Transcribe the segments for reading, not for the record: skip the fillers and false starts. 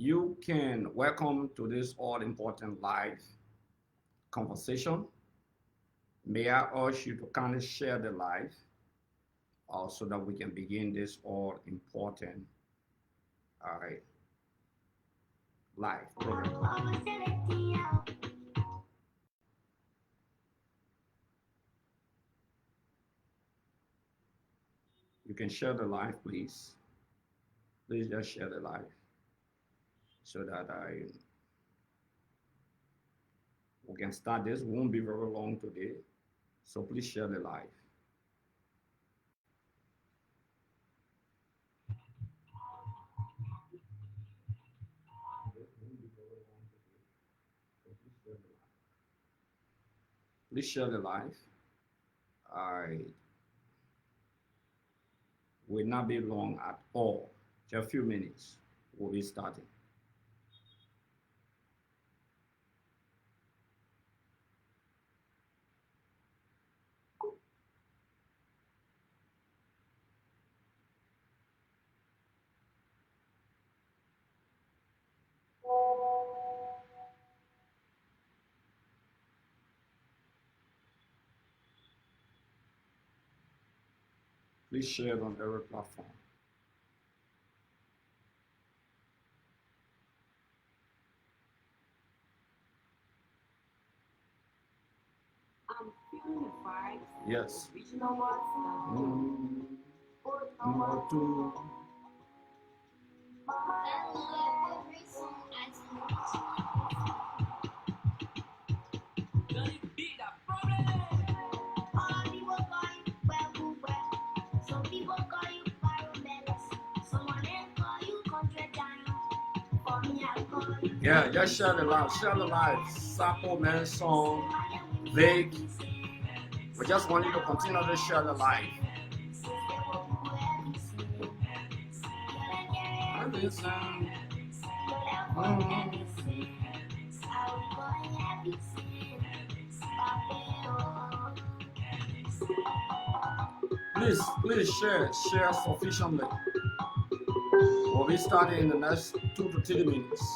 You can welcome to this all-important live conversation. May I urge you to kindly share the live so that we can begin this all-important uh, live program. You can share the live, please. Please just share the live so that we can start this. It won't be very long today, so please share the live. Please share the live. I will not be long at all. Just a few minutes. We'll be starting. Please share it on every platform. I'm feeling the vibes. Yes. Original ones. Number two. Yeah, just share the live. Share the live. Sapo Man song. Vague. We just want you to continue to share the live. Please share sufficiently. We'll be starting in the next 2 to 3 minutes.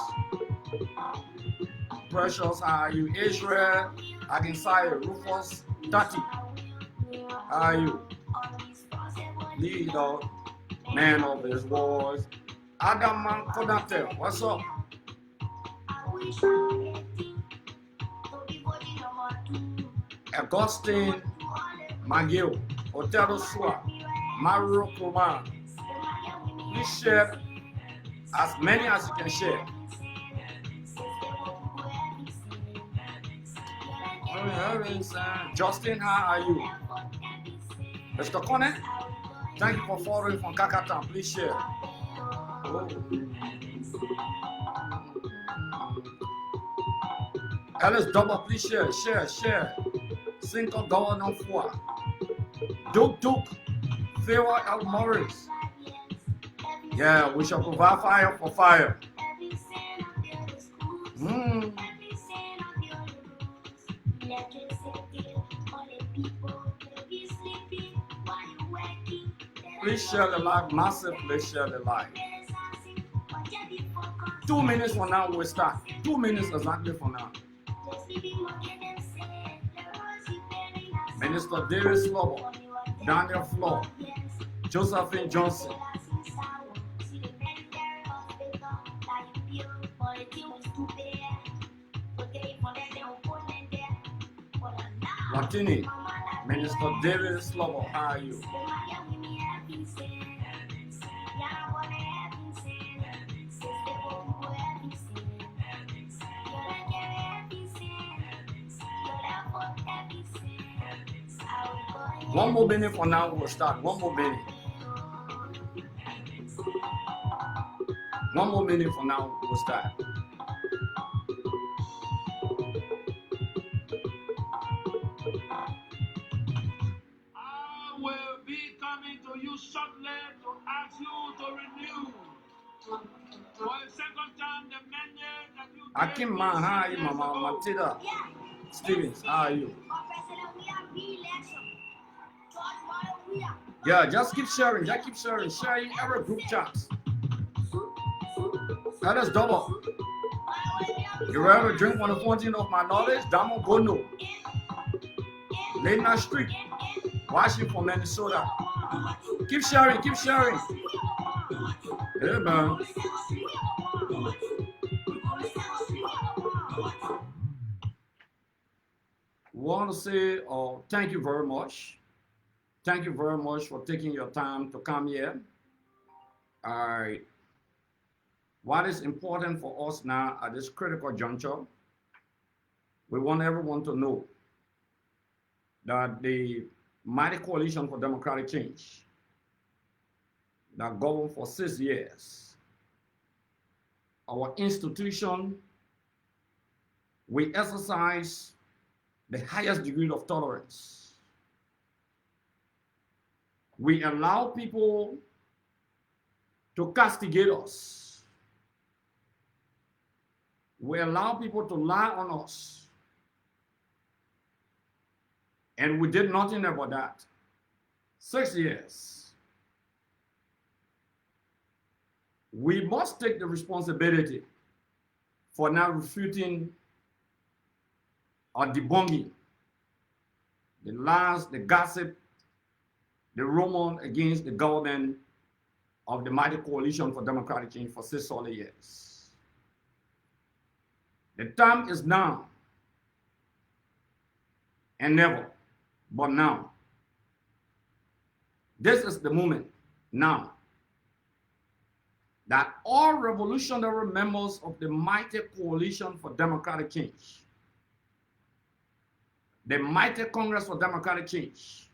Precious, how are you? Israel, Aginsai, Rufus, Tati, how are you? Leader, man of his words. Adam Man Konate, what's up? Augustine, Magil, Otero Sua, Maru Kuma. Please share as many as you can share. Justin, how are you? Mr. Kone, thank you for following from Kakatan. Please share. Oh. Alice Double, please share. Cinco Governor Fua. Duke, Fewa L. Morris. Yeah, we shall provide fire for fire. Please share the live, massively share the live. 2 minutes from now we'll start. 2 minutes exactly from now. Minister Davis Lobo, Daniel Flo, Josephine Johnson. Latini, Minister Davis Lobo, how are you? One more minute for now, we'll start. One more minute. 1 more minute for now, we'll start. I will be coming to you shortly to ask you to renew. For a second time, the mandate that you Akim Man, how are you, Mama? Matilda Stevens, how are you? Yeah, just keep sharing. Share in every group chat. That is double. You rather drink from the fountain of my knowledge? Damo Bono. Late night street. Watching from Minnesota. Keep sharing, keep sharing. Yeah, man. We want to say thank you very much. Thank you very much for taking your time to come here. All right. What is important for us now at this critical juncture, we want everyone to know that the mighty coalition for democratic change that governed for 6 years, our institution, we exercise the highest degree of tolerance. We allow people to castigate us. We allow people to lie on us. And we did nothing about that. 6 years. We must take the responsibility for now refuting or debunking the lies, the gossip, the rumor against the government of the mighty coalition for democratic change for 6 solid years. The time is now and never, but now. This is the moment now that all revolutionary members of the mighty coalition for democratic change, the mighty Congress for Democratic Change,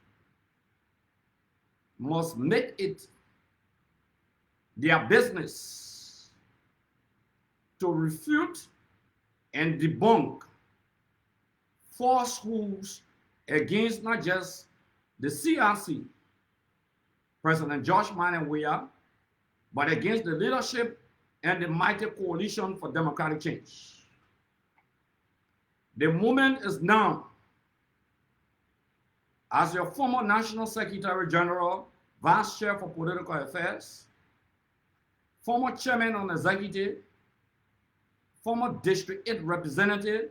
must make it their business to refute and debunk falsehoods against not just the CRC, President Josh Weah, but against the leadership and the mighty coalition for democratic change. The moment is now. As your former National Secretary General, Vice Chair for Political Affairs, former Chairman on Executive, former District 8 Representative,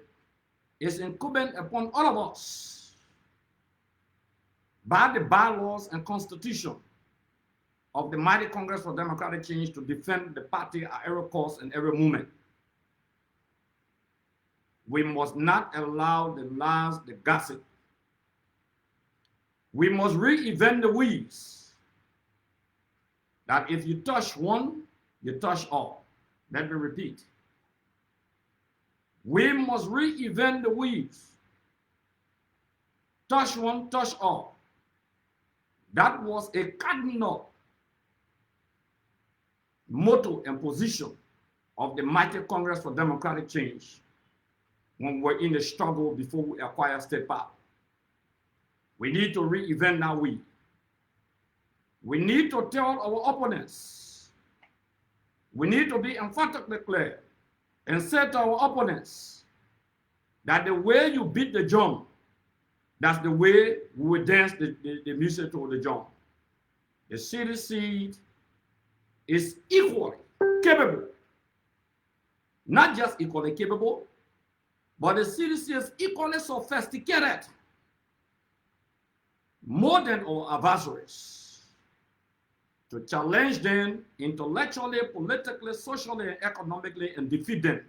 is incumbent upon all of us by the bylaws and constitution of the mighty Congress for Democratic Change to defend the party at every cost and every moment. We must not allow the lies, the gossip. We must reinvent the wheels that if you touch one, you touch all. Let me repeat. We must reinvent the wheels. Touch one, touch all. That was a cardinal motto and position of the mighty Congress for Democratic Change when we're in the struggle before we acquire state power. We need to reinvent our wheel. We need to tell our opponents. We need to be emphatically clear and say to our opponents that the way you beat the drum, that's the way we will dance the music to the drum. The CDC is equally capable, not just equally capable, but the CDC is equally sophisticated, more than our adversaries, to challenge them intellectually, politically, socially, and economically, and defeat them.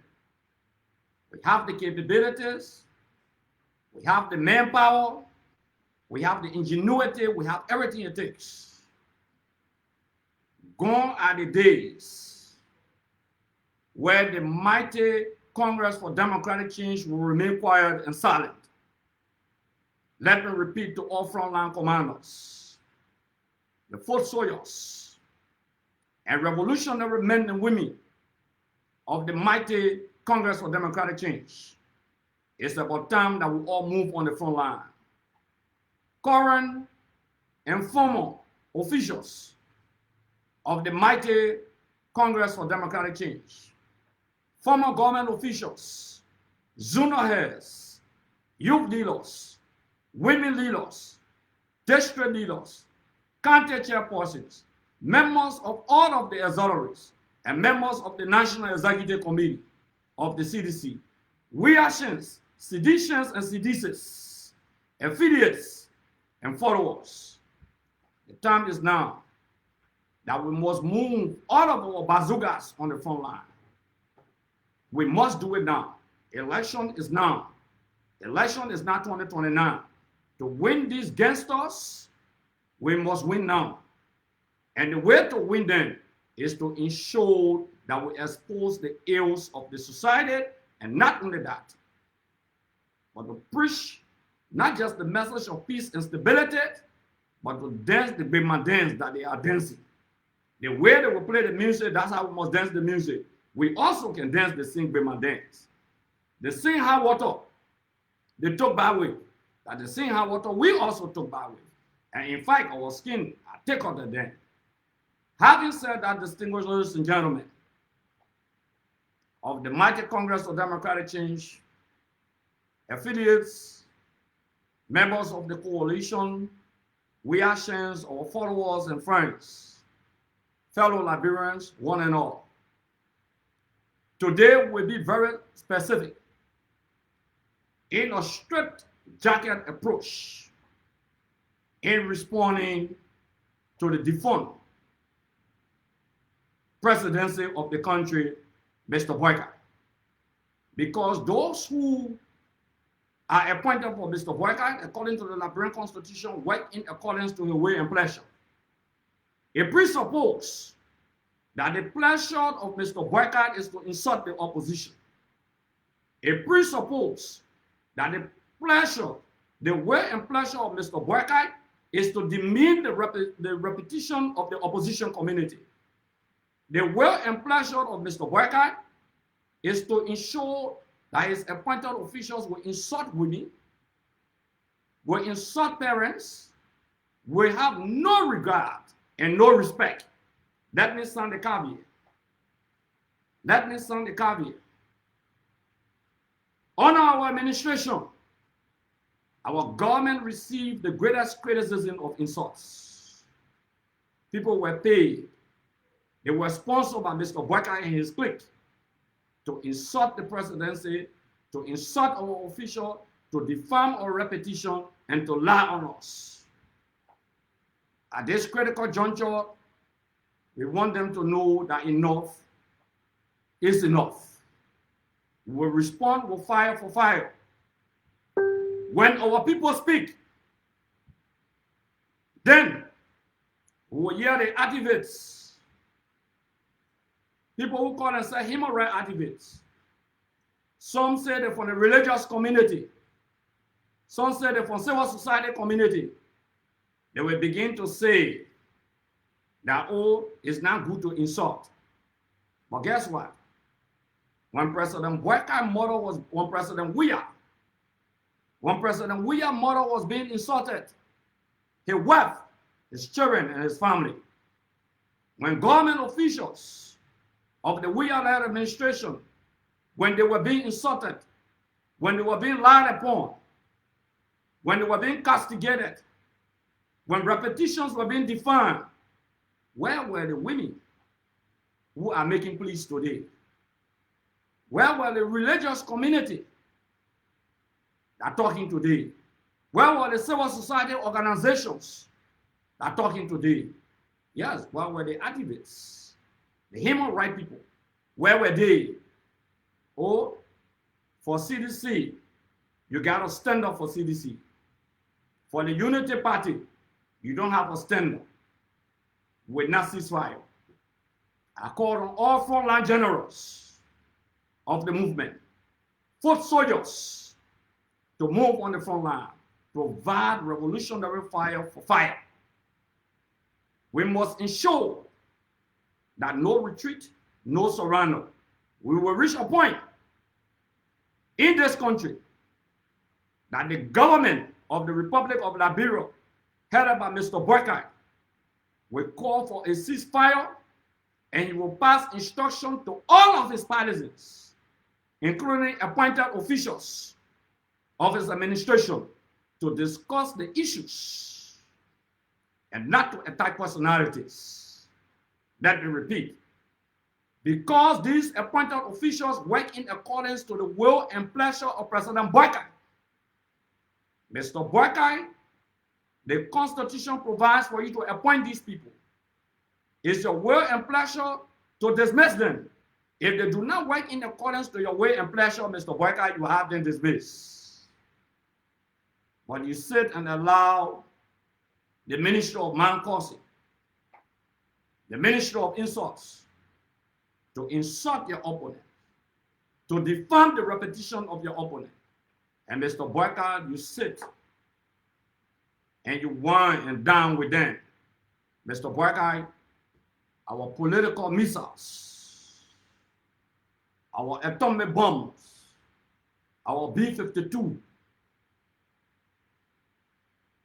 We have the capabilities, we have the manpower, we have the ingenuity, we have everything it takes. Gone are the days where the mighty Congress for Democratic Change will remain quiet and silent. Let me repeat to all frontline commanders, the foot soldiers, and revolutionary men and women of the mighty Congress for Democratic Change. It's about time that we all move on the front line. Current and former officials of the mighty Congress for Democratic Change, former government officials, zonal heads, youth leaders, women leaders, district leaders, county chairpersons, members of all of the auxiliaries, and members of the National Executive Committee of the CDC, we actions, seditions and seditious, affiliates and followers. The time is now that we must move all of our bazookas on the front line. We must do it now. Election is now. Election is not 2029. To win these gangsters, we must win now. And the way to win them is to ensure that we expose the ills of the society, and not only that, but to preach not just the message of peace and stability, but to dance the Bema dance that they are dancing. The way they will play the music, that's how we must dance the music. We also can dance the sing Bema dance. The sing high water, they took by way. That the sing high water, we also took by way. And in fact, our skin are thicker than them. Having said that, distinguished ladies and gentlemen, of the mighty Congress of Democratic Change, affiliates, members of the coalition, we actions, our followers and friends, fellow Liberians, one and all. Today we'll be very specific in a strict jacket approach in responding to the defunct presidency of the country, Mr. Boycott. Because those who are appointed for Mr. Boycott, according to the Liberian Constitution, work in accordance to his will and pleasure. It presupposes that the pleasure of Mr. Boycott is to insult the opposition. It presupposes that the pleasure, the will and pleasure of Mr. Boycott is to demean the repetition of the opposition community. The will and pleasure of Mr. Boycott is to ensure that his appointed officials will insult women, will insult parents, will have no regard and no respect. Let me sound the caveat. Let me sound the caveat. On our administration, our government received the greatest criticism of insults. People were paid. They were sponsored by Mr. Boycott and his clique to insult the presidency, to insult our official, to defame our reputation, and to lie on us. At this critical juncture, we want them to know that enough is enough. We will respond with fire for fire. When our people speak, then we will hear the activists. People who call themselves human rights activists. Some say they're from the religious community. Some say they're from civil society community. They will begin to say that, oh, it's not good to insult. But guess what? When President Boycott's mother was, when President Weah mother was being insulted, his wife, his children, and his family. When government officials of the Weah-led administration, when they were being insulted, when they were being lied upon, when they were being castigated, when repetitions were being defined, where were the women who are making pleas today? Where were the religious community that are talking today? Where were the civil society organizations that are talking today? Yes, where were the activists? The human rights people, where were they? Oh, for CDC, you got to stand up for CDC. For the Unity Party, you don't have a stand up with not ceasefire. I call on all frontline generals of the movement, foot soldiers, to move on the front line, provide revolutionary fire for fire. We must ensure that no retreat, no surrender. We will reach a point in this country that the government of the Republic of Liberia, headed by Mr. Boycott, will call for a ceasefire, and he will pass instruction to all of his partisans, including appointed officials of his administration, to discuss the issues and not to attack personalities. Let me repeat. Because these appointed officials work in accordance to the will and pleasure of President Boykai. Mr. Boykai, the Constitution provides for you to appoint these people. It's your will and pleasure to dismiss them. If they do not work in accordance to your will and pleasure, Mr. Boykai, you have them dismissed. But you sit and allow the ministry of man causing, the ministry of insults, to insult your opponent, to defame the reputation of your opponent. And Mr. Boykai, you sit and you whine and down with them. Mr. Boykai, our political missiles, our atomic bombs, our B-52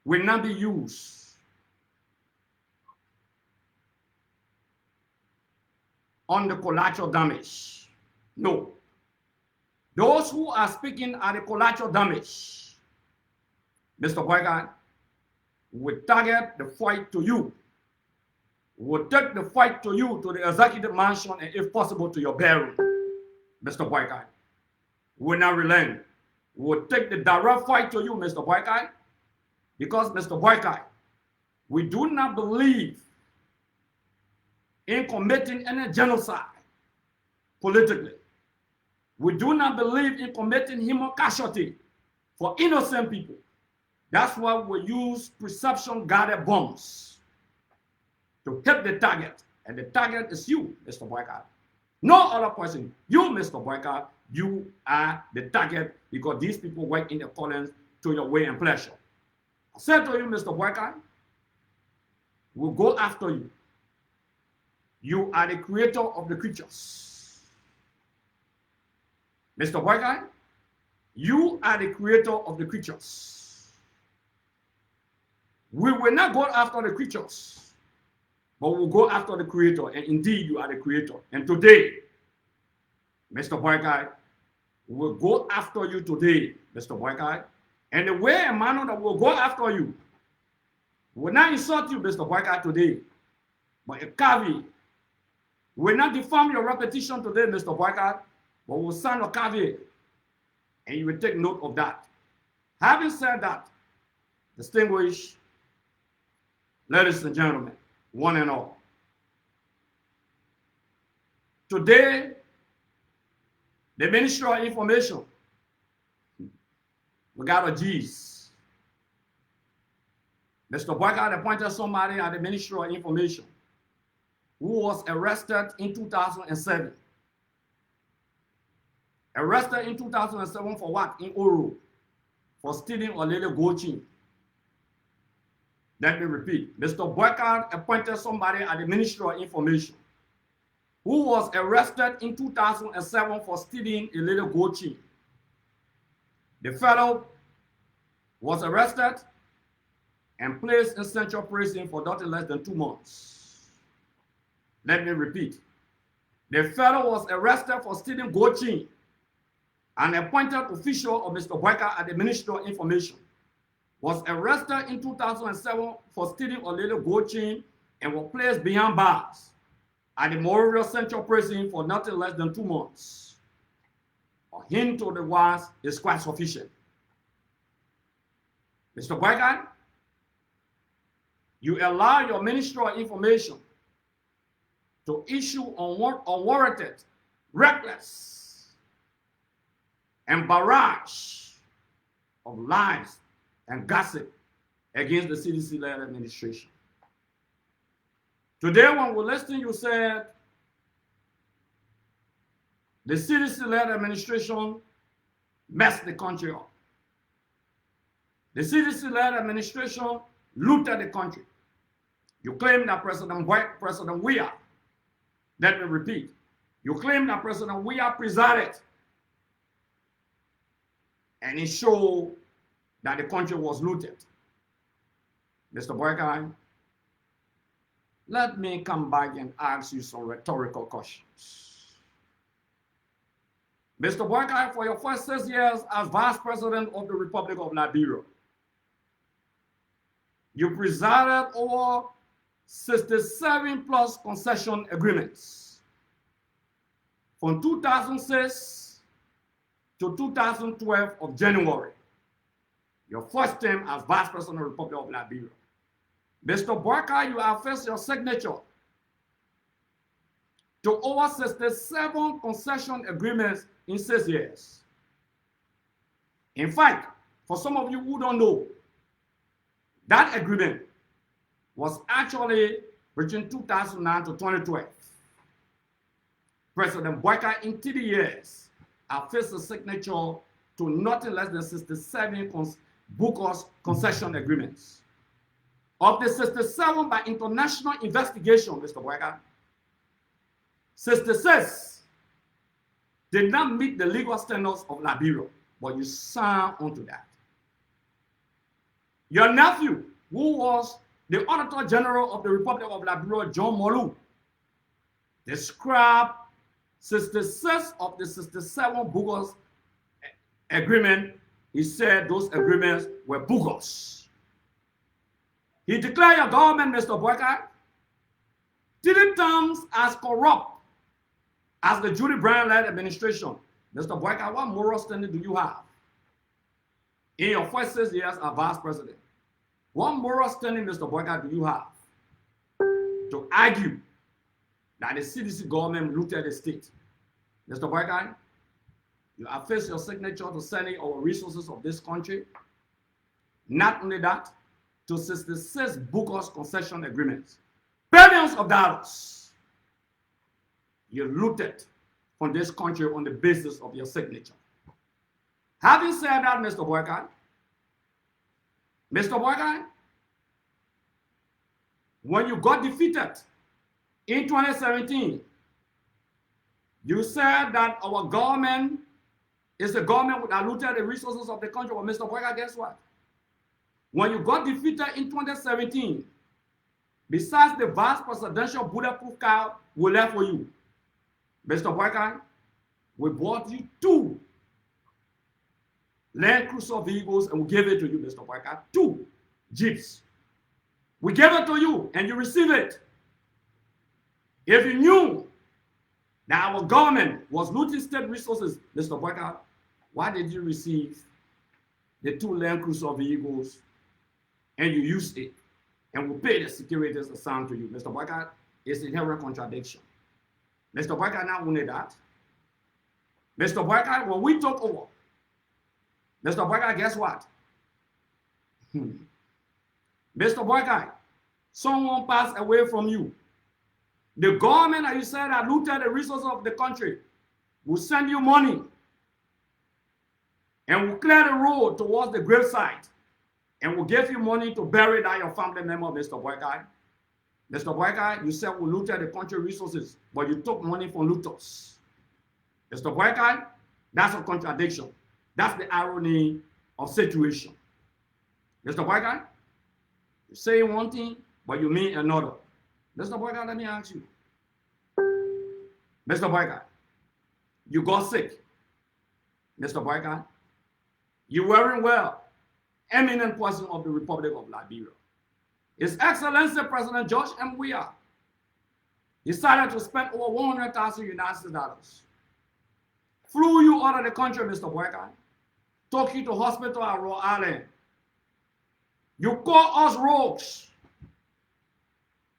will not be used on the collateral damage. No. Those who are speaking are the collateral damage. Mr. Boykai, will target the fight to you. Will take the fight to you, to the executive mansion, and if possible, to your bedroom. Mr. Boykai, will not relent. Will take the direct fight to you, Mr. Boykai, because, Mr. Boykai, we do not believe in committing any genocide politically. We do not believe in committing human casualty for innocent people. That's why we use perception-guided bombs to hit the target. And the target is you, Mr. Boykai. No other person. You, Mr. Boykai, you are the target because these people work in accordance to your way and pleasure. I said to you, Mr. Boykai, we'll go after you. You are the creator of the creatures. Mr. Boykai, you are the creator of the creatures. We will not go after the creatures, but we'll go after the creator. And indeed, you are the creator. And today, Mr. Boykai, we'll go after you today, Mr. Boykai. And the way and manner that we'll go after you, we will not insult you, Mr. Boykai, today, but a caveat. We will not defame your reputation today, Mr. Boykai, but we'll sign a caveat, and you will take note of that. Having said that, distinguished ladies and gentlemen, one and all, today, the Ministry of Information, we got a G's. Mr. Boykai appointed somebody at the Ministry of Information who was arrested in 2007. Arrested in 2007 for what? In Oro, for stealing a little gold chain. Let me repeat. Mr. Boykai appointed somebody at the Ministry of Information who was arrested in 2007 for stealing a little gold chain. The fellow was arrested and placed in central prison for nothing less than 2 months. Let me repeat. The fellow was arrested for stealing gold chain. An appointed official of Mr. Boykai at the Ministry of Information was arrested in 2007 for stealing a little gold chain and was placed behind bars at the Monrovia Central Prison for nothing less than 2 months. A hint to the wise is quite sufficient. Mr. Boykai, you allow your Ministry of Information to issue unwarranted, reckless, and barrage of lies and gossip against the CDC-led administration. Today, when we listened, you said the CDC-led administration messed the country up. The CDC-led administration looted the country. You claim that President Weah, let me repeat, you claim that President Weah presided, and it showed that the country was looted. Mr. Boykai, let me come back and ask you some rhetorical questions. Mr. Boykai, for your first 6 years as Vice President of the Republic of Liberia, you presided over 67 plus concession agreements. from 2006 to 2012 of January, your first term as Vice President of the Republic of Liberia. Mr. Barker, you have faced your signature to over 67 concession agreements in 6 years. In fact, for some of you who don't know, that agreement was actually between 2009 to 2012. President Barker in 3 years have faced a signature to nothing less than 67 Booker's concession agreements. Of the 67 by international investigation, Mr. Barker, 66 did not meet the legal standards of Liberia, but you signed onto that. Your nephew, who was the Auditor General of the Republic of Liberia, John Molu, described 66 of the 67 bogus agreements. He said those agreements were bogus. He declared your government, Mr. Barker, 3 times as corrupt as the Judy Brown-led administration. Mr. Barker, what moral standing do you have in your first 6 years as Vice President? What moral standing, Mr. Barker, do you have to argue that the CDC government looted the state? Mr. Barker, you have faced your signature to selling our resources of this country. Not only that, to 66 bogus concession agreements. Billions of dollars you looted from this country on the basis of your signature. Having said that, Mr. Barker, when you got defeated in 2017, you said that our government is the government that looted the resources of the country. Well, Mr. Barker, guess what? When you got defeated in 2017, besides the vast presidential bulletproof car we left for you, Mr. Barker, we bought you 2 Land Cruiser vehicles and we gave it to you, Mr. Barker. 2 Jeeps. We gave it to you and you received it. If you knew that our government was looting state resources, Mr. Barker, why did you receive the 2 Land Cruiser vehicles and you used it and we paid the securities assigned to you? Mr. Barker, it's inherent contradiction. Mr. Barker, not only that, Mr. Barker, when we took over, Mr. Barker, guess what? Mr. Barker, someone passed away from you. The government that you said that looted the resources of the country will send you money and will clear the road towards the gravesite and will give you money to bury that your family member, Mr. Barker. Mr. Barker, you said we looted the country resources, but you took money from looters. Mr. Barker, that's a contradiction. That's the irony of situation. Mr. Barker, you say one thing, but you mean another. Mr. Barker, let me ask you. Mr. Barker, you got sick. Mr. Barker, you weren't well. Eminent person of the Republic of Liberia. His Excellency President George M. Weah decided to spend over 100,000 United States dollars. Flew you out of the country, Mr. Barker. Took you to hospital at Rhode Island. You call us rogues.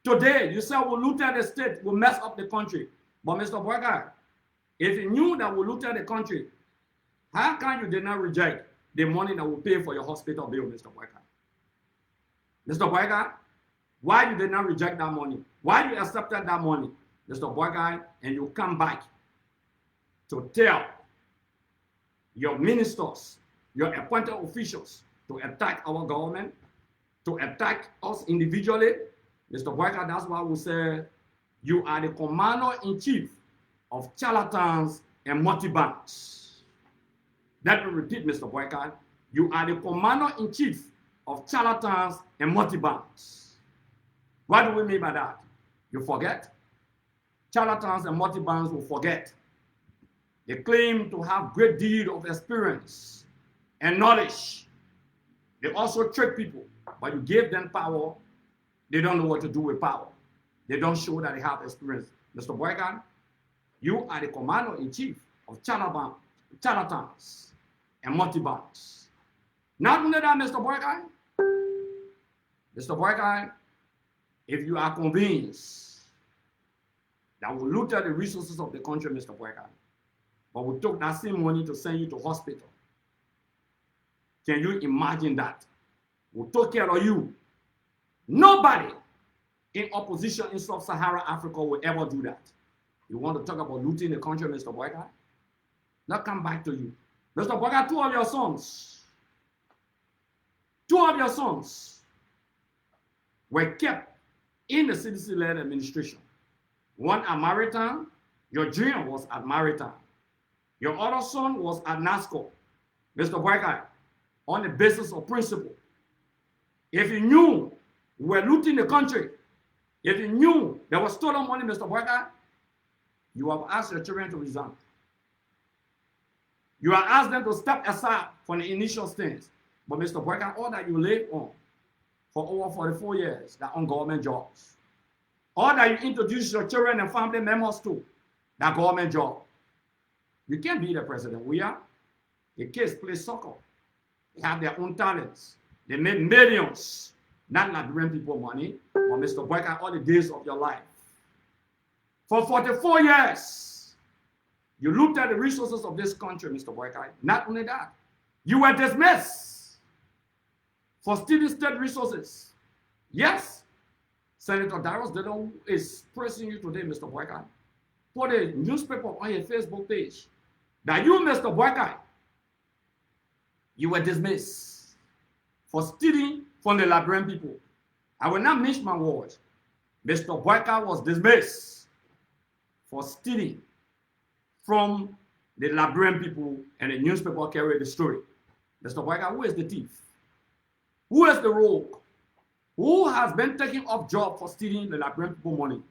Today, you said we looted the state, we messed up the country. But Mr. Barker, if you knew that we looted the country, how come you did not reject the money that we pay for your hospital bill, Mr. Barker? Mr. Barker, why you did not reject that money? Why you accepted that money, Mr. Barker, and you come back to tell your ministers, your appointed officials to attack our government, to attack us individually? Mr. Barker, that's why we say you are the commander-in-chief of charlatans and multi-banks. Let me repeat, Mr. Barker. You are the commander-in-chief of charlatans and multi-banks. What do we mean by that? You forget? Charlatans and multi-banks will forget. They claim to have great deal of experience and knowledge. They also trick people, but you give them power. They don't know what to do with power. They don't show that they have experience. Mr. Barker, You are the commander-in-chief of charlatans and multi-banks. Not only that, Mr. Boykai, if you are convinced that we looked at the resources of the country, Mr. Boykai, but we took that same money to send you to hospital, can you imagine that? We took care of you. Nobody in opposition in sub-Saharan Africa will ever do that. You want to talk about looting the country, Mr. Boykai? Let's come back to you. Mr. Boykai, two of your sons were kept in the CDC-led administration. One at Maritime, your junior was at Maritime. Your other son was at NASCO, Mr. Boykai, on the basis of principle. If you knew we were looting the country, if you knew there was stolen money, Mr. Boykai, you have asked your children to resign. You have asked them to step aside from the initial stance. But Mr. Boykai, all that you live on for over 44 years, that on government jobs. All that you introduce your children and family members to, that government job. You can't be the president. We are. The kids play soccer. They have their own talents. They made millions. Not Liberian people money, but Mr. Boykai, all the days of your life. For 44 years, you looked at the resources of this country, Mr. Boykai. Not only that, you were dismissed for stealing state resources. Yes, Senator Acarous is praising you today, Mr. Boykai. Put a newspaper on your Facebook page that you, Mr. Boykai, you were dismissed for stealing from the Liberian people. I will not mince my words. Mr. Boykai was dismissed for stealing from the Liberian people, and the newspaper carried the story. Mr. Boykai, who is the thief? Who is the rogue? Who has been taking up job for stealing the Liberian people money?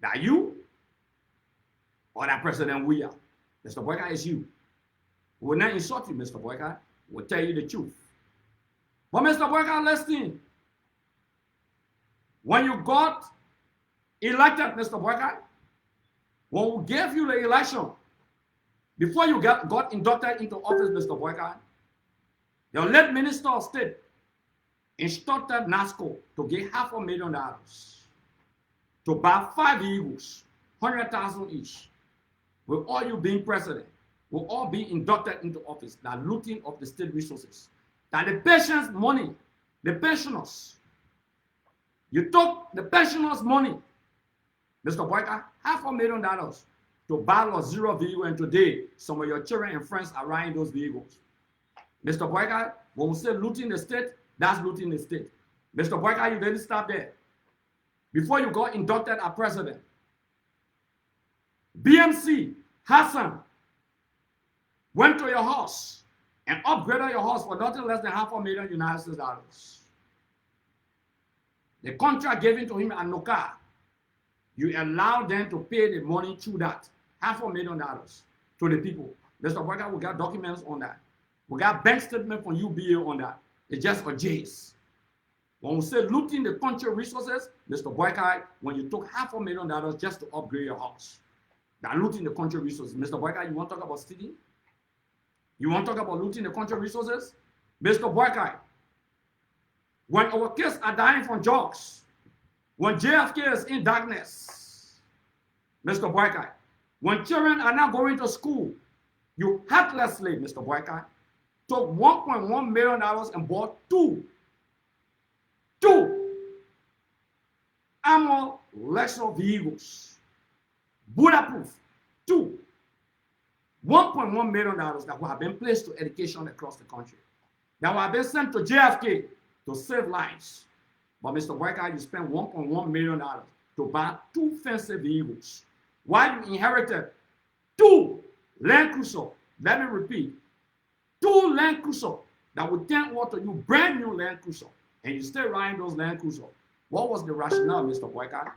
That you or that President Weah? Mr. Boykai, is you. We will not insult you, Mr. Boykai. We'll tell you the truth. But Mr. Boykai, listen. When you got elected, Mr. Boykai, when we gave you the election, before you got inducted into office, Mr. Boykai, your late Minister of State instructed NASCO to give $500,000 to buy 5 vehicles, 100,000 each. With all you being president, will all be inducted into office. That looting of the state resources. That the patients' money, the pensioners, you took the pensioners' money, Mr. Boykai, $500,000 to buy a zero vehicle, and today some of your children and friends are riding those vehicles. Mr. Boykai, when we say looting the state, that's looting the state. Mr. Boykai, you didn't stop there. Before you got inducted as president, BMC Hassan went to your house and upgraded your house for nothing less than $500,000 United States dollars. The contract given to him at Noka, you allowed them to pay the money through that, $500,000 to the people. Mr. Boykai, we got documents on that. We got bank statement from UBA on that. It's just for J's. When we say looting the country resources, Mr. Boykai, when you took $500,000 just to upgrade your house, that looting the country resources. Mr. Boykai, you want to talk about stealing? You want to talk about looting the country resources? Mr. Boykai, when our kids are dying from drugs, when JFK is in darkness, Mr. Boykai, when children are not going to school, you heartlessly, Mr. Boykai, took $1.1 million and bought two armored Lexus vehicles, bulletproof, $1.1 million that will have been placed to education across the country, that will have been sent to JFK to save lives. But Mr. Boykai, you spent $1.1 million to buy 2 fancy vehicles, while you inherited 2 Land Cruiser. Let me repeat, 2 Land Cruiser that would turn water you, brand new Land Cruiser, and you still riding those Land Cruiser. What was the rationale, Mr. Boykai?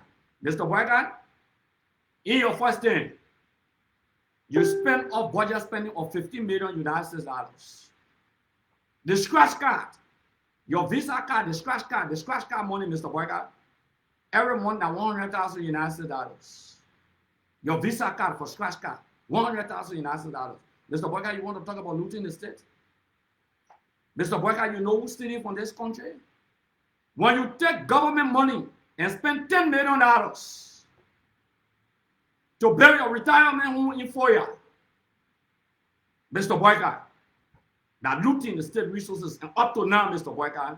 Mr. Boykai, in your first term, you spent off budget spending of $15 million United States dollars. The scratch card, your Visa card, the scratch card money, Mr. Boykai, every month that $100,000 United States dollars. Your Visa card for scratch card, 100,000 United dollars. Mr. Boyka, you want to talk about looting the state? Mr. Boyka, you know who's stealing from this country? When you take government money and spend $10 million to build your retirement home in 4 years, Mr. Boyka, that looting the state resources, and up to now, Mr. Boyka,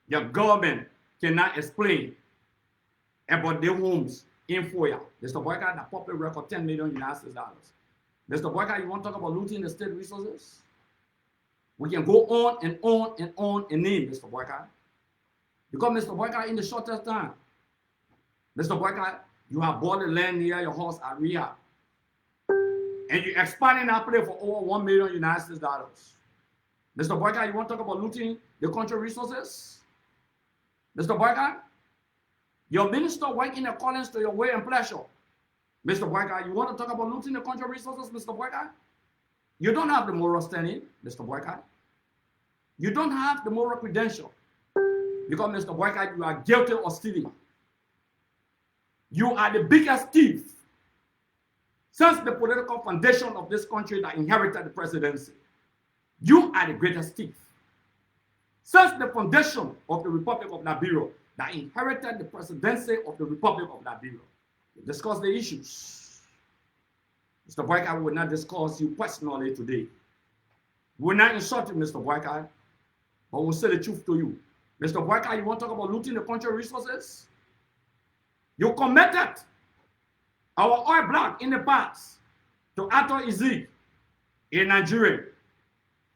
your government cannot explain about their homes in 4 years. Mr. Boyka, the public record $10 million United dollars. Mr. Boyka, you want to talk about looting the state resources? We can go on and on and on and name, Mr. Boyka. Because, Mr. Boyka, in the shortest time, Mr. Boyka, you have bought the land near your house at Riyadh. And you're expanding that place for over $1 million United dollars. Mr. Boyka, you want to talk about looting the country resources? Mr. Boyka, your minister work in accordance to your way and pleasure. Mr. Boyka, you want to talk about looting the country resources, Mr. Boyka? You don't have the moral standing, Mr. Boyka. You don't have the moral credential. Because, Mr. Boyka, you are guilty of stealing. You are the biggest thief since the political foundation of this country that inherited the presidency. You are the greatest thief. Since the foundation of the Republic of Liberia that inherited the presidency of the Republic of Liberia. We discuss the issues. Mr. Boyka, we will not discuss you personally today. We will not insult you, Mr. Boyka, but we'll say the truth to you. Mr. Boyka, you want to talk about looting the country resources? You committed our oil block in the past to Ato Izik in Nigeria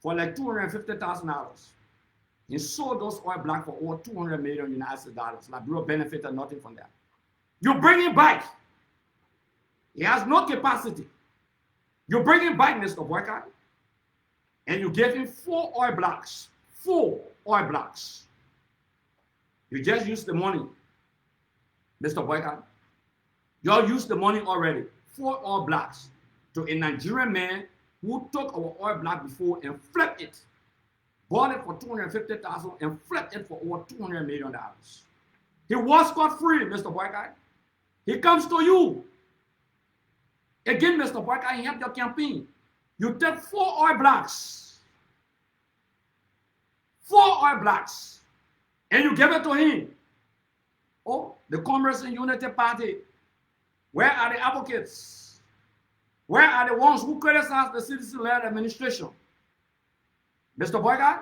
for like $250,000. He sold those oil blocks for over $200 million United dollars. Liberia benefited nothing from that. You bring him back. He has no capacity. You bring him back, Mr. Boyka, and you gave him 4 oil blocks. 4 oil blocks. You just used the money, Mr. Boyka. You all used the money already. 4 oil blocks to a Nigerian man who took our oil block before and flipped it. Bought it for $250,000 and flipped it for over $200 million. He was scot-free, Mr. Boyka. He comes to you. Again, Mr. Boyka, he helped your campaign. You take 4 oil blocks. 4 oil blocks. And you give it to him. Oh, the Commerce and Unity Party. Where are the advocates? Where are the ones who criticize the citizen-led administration? Mr. Boyka,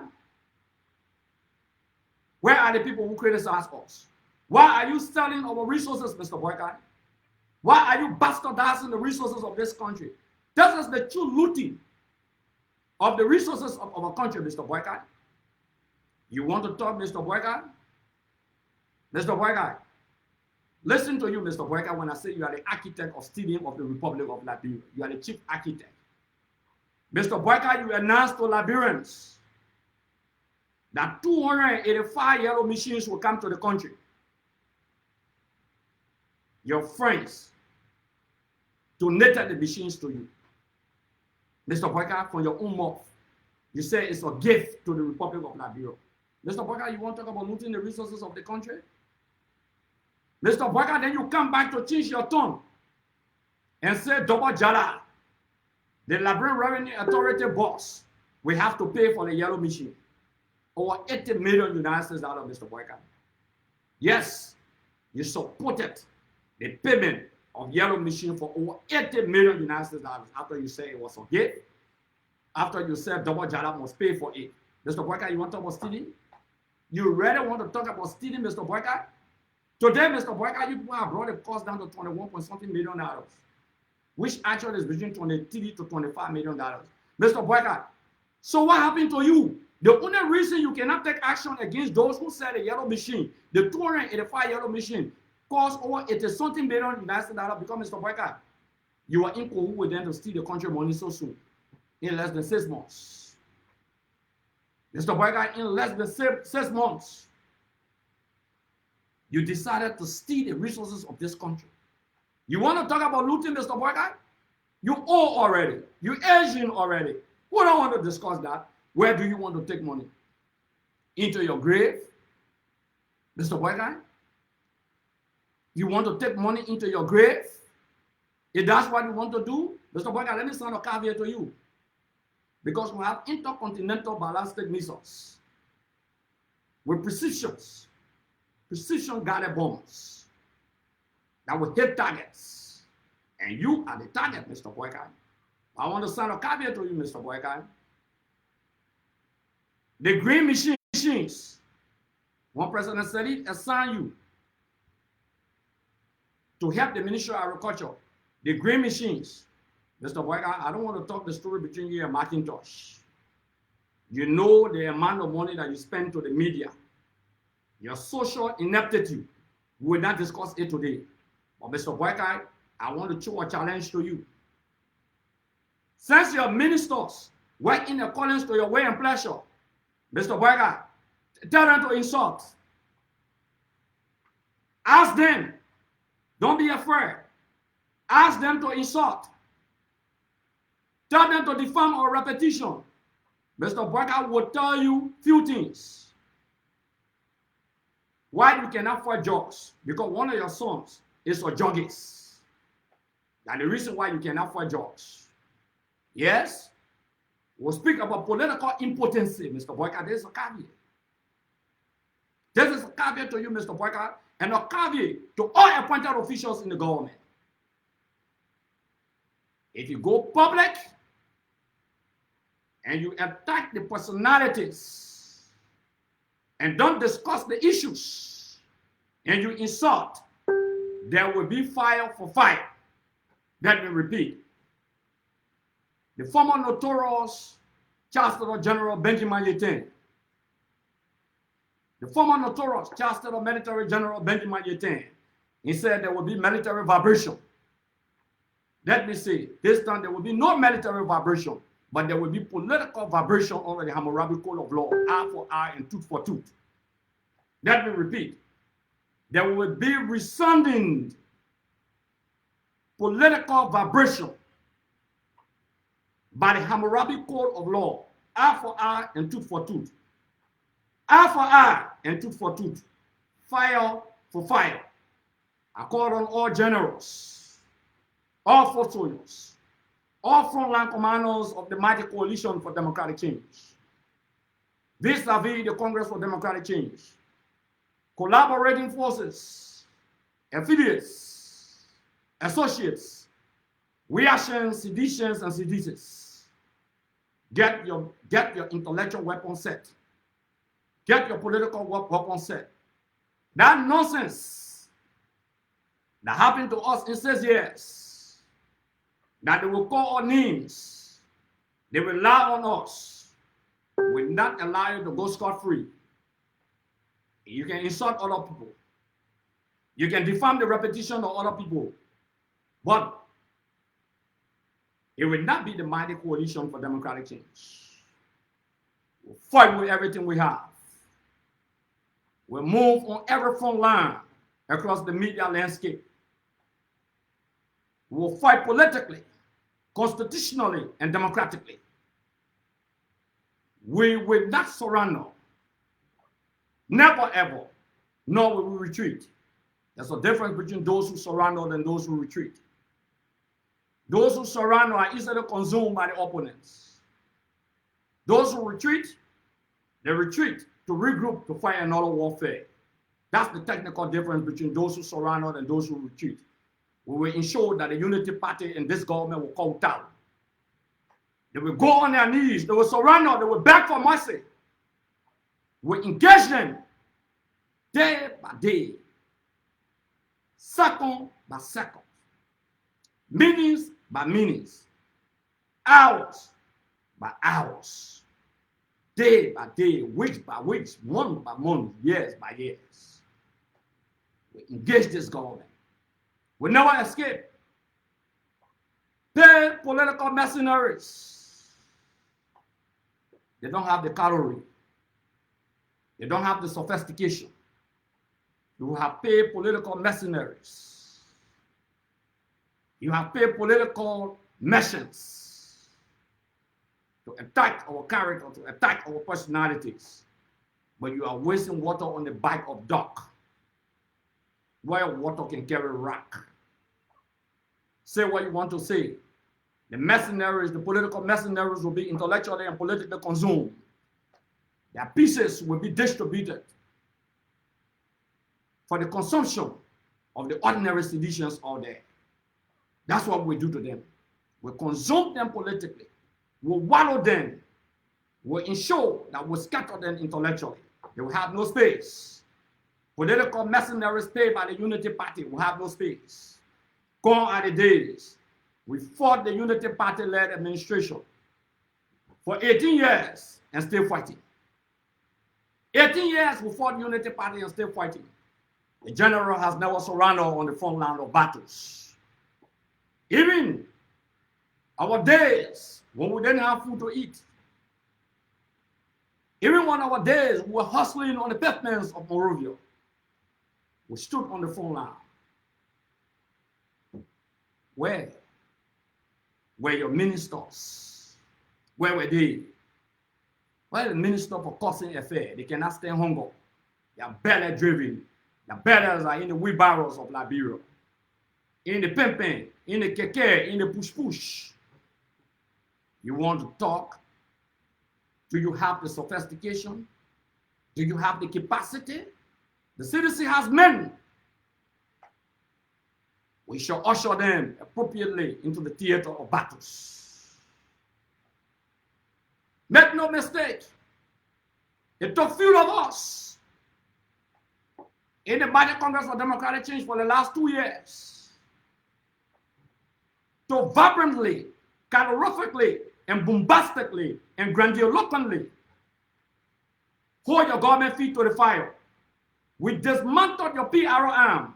where are the people who criticize us? Why are you selling our resources, Mr. Boyka? Why are you bastardizing the resources of this country? This is the true looting of the resources of our country, Mr. Boyka. You want to talk, Mr. Boyka? Mr. Boyka, listen to you, Mr. Boyka, when I say you are the architect of stealing of the Republic of Liberia. You are the chief architect. Mr. Boyka, you announced to Liberians that 285 yellow machines will come to the country. Your friends donated the machines to you. Mr. Boyka, from your own mouth, you say it's a gift to the Republic of Liberia. Mr. Boyka, you want to talk about looting the resources of the country? Mr. Boyka, then you come back to change your tone and say, Double Jala, the Liberian Revenue Authority boss, we have to pay for the yellow machine. Over 80 million United States dollars, Mr. Boyka. Yes, you supported the payment of yellow machine for over 80 million United States dollars after you say it was a gift, after you said Double Jala must pay for it. Mr. Boyka, you want to talk about stealing? You really want to talk about stealing, Mr. Boyka? Today, Mr. Boyka, you people have brought the cost down to 21 point something million dollars, which actually is between 23 to 25 million dollars. Mr. Boyka, so what happened to you? The only reason you cannot take action against those who sell the yellow machine, the 285 yellow machine, cost over 80 something million United dollars because, Mr. Boyka, you are in cahoots with them to steal the country money so soon, in less than 6 months. Mr. Boyka, in less than 6 months, you decided to steal the resources of this country. You want to talk about looting, Mr. Boyka? You owe already. You Asian already. We don't want to discuss that. Where do you want to take money? Into your grave? Mr. Boyka? You want to take money into your grave? If that's what you want to do, Mr. Boyka, let me send a caveat to you. Because we have intercontinental ballistic missiles with precision guided bombs that will hit targets. And you are the target, Mr. Boyka. I want to send a caveat to you, Mr. Boyka. The green machines, one President Sirleaf assigned you to help the Ministry of Agriculture. The green machines, Mr. Boyka, I don't want to talk the story between you and Macintosh. You know the amount of money that you spend to the media. Your social ineptitude. We will not discuss it today. But Mr. Boyka, I want to throw a challenge to you. Since your ministers work in accordance to your way and pleasure, Mr. Boyka, tell them to insult. Ask them. Don't be afraid. Ask them to insult. Tell them to defame or repetition. Mr. Boyka will tell you few things. Why you cannot fight jobs? Because one of your sons is a joggist. That's the reason why you cannot fight jobs. Yes? We'll speak about political impotency, Mr. Boyka. There's a caveat. This is a caveat to you, Mr. Boyka, and a caveat to all appointed officials in the government. If you go public and you attack the personalities and don't discuss the issues and you insult, there will be fire for fire. Let me repeat. The former notorious Chancellor General Benjamin Yetin, the former notorious Chancellor Military General Benjamin Yetin, he said there will be military vibration. Let me say, this time there will be no military vibration, but there will be political vibration over the Hammurabi Code of Law, eye for eye and tooth for tooth. Let me repeat. There will be resounding political vibration by the Hammurabi Code of Law, eye for eye and tooth for tooth. Eye for eye and tooth for tooth. Fire for fire. I call on all generals, all foot soldiers, all frontline commanders of the mighty coalition for democratic change, vis-a-vis the Congress for Democratic Change, collaborating forces, affiliates, associates, reactions, seditions, and seditious. Get your intellectual weapon set. Get your political weapon set. That nonsense that happened to us in 6 years, that they will call our names, they will lie on us, will not allow you to go scot-free. You can insult other people. You can defame the reputation of other people. But it will not be the mighty coalition for democratic change. We'll fight with everything we have. We'll move on every front line across the media landscape. We'll fight politically, constitutionally, and democratically. We will not surrender. Never ever. Nor will we retreat. There's a difference between those who surrender and those who retreat. Those who surrender are easily consumed by the opponents. Those who retreat, they retreat to regroup to fight another warfare. That's the technical difference between those who surrender and those who retreat. We will ensure that the unity party in this government will come down. They will go on their knees, they will surrender, they will beg for mercy. We engage them day by day, second by second, minutes by minutes, hours by hours, day by day, weeks by weeks, month by month, years by years. We engage this government. We never escape. Pay political mercenaries. They don't have the calorie. They don't have the sophistication. You have paid political mercenaries. You have paid political merchants to attack our character, to attack our personalities. But you are wasting water on the back of duck, where water can carry rock. say what you want to say. The mercenaries, the political mercenaries will be intellectually and politically consumed. Their pieces will be distributed for the consumption of the ordinary citizens out there. That's what we do to them. We consume them politically. We wallow them. We ensure that we scatter them intellectually. They will have no space. Political mercenaries paid by the Unity Party will have no space. Gone are the days we fought the Unity Party-led administration for 18 years and still fighting. 18 years we fought Unity Party and still fighting. The general has never surrendered on the front line of battles. Even our days when we didn't have food to eat, even on our days we were hustling on the pavements of Monrovia, we stood on the front line. Where were your ministers? Where were they? Where the minister for causing affair? They cannot stand hunger. They are belly driven. The betters are in the wheelbarrows of Liberia, in the pimping, in the keke, in the push-push. You want to talk? Do you have the sophistication? Do you have the capacity? The citizen has men. We shall usher them appropriately into the theater of battles. Make no mistake, it took few of us in the Mighty Congress for Democratic Change for the last 2 years to vibrantly, calorifically, and bombastically, and grandiloquently hold your government feet to the fire. We dismantled your PRO arm.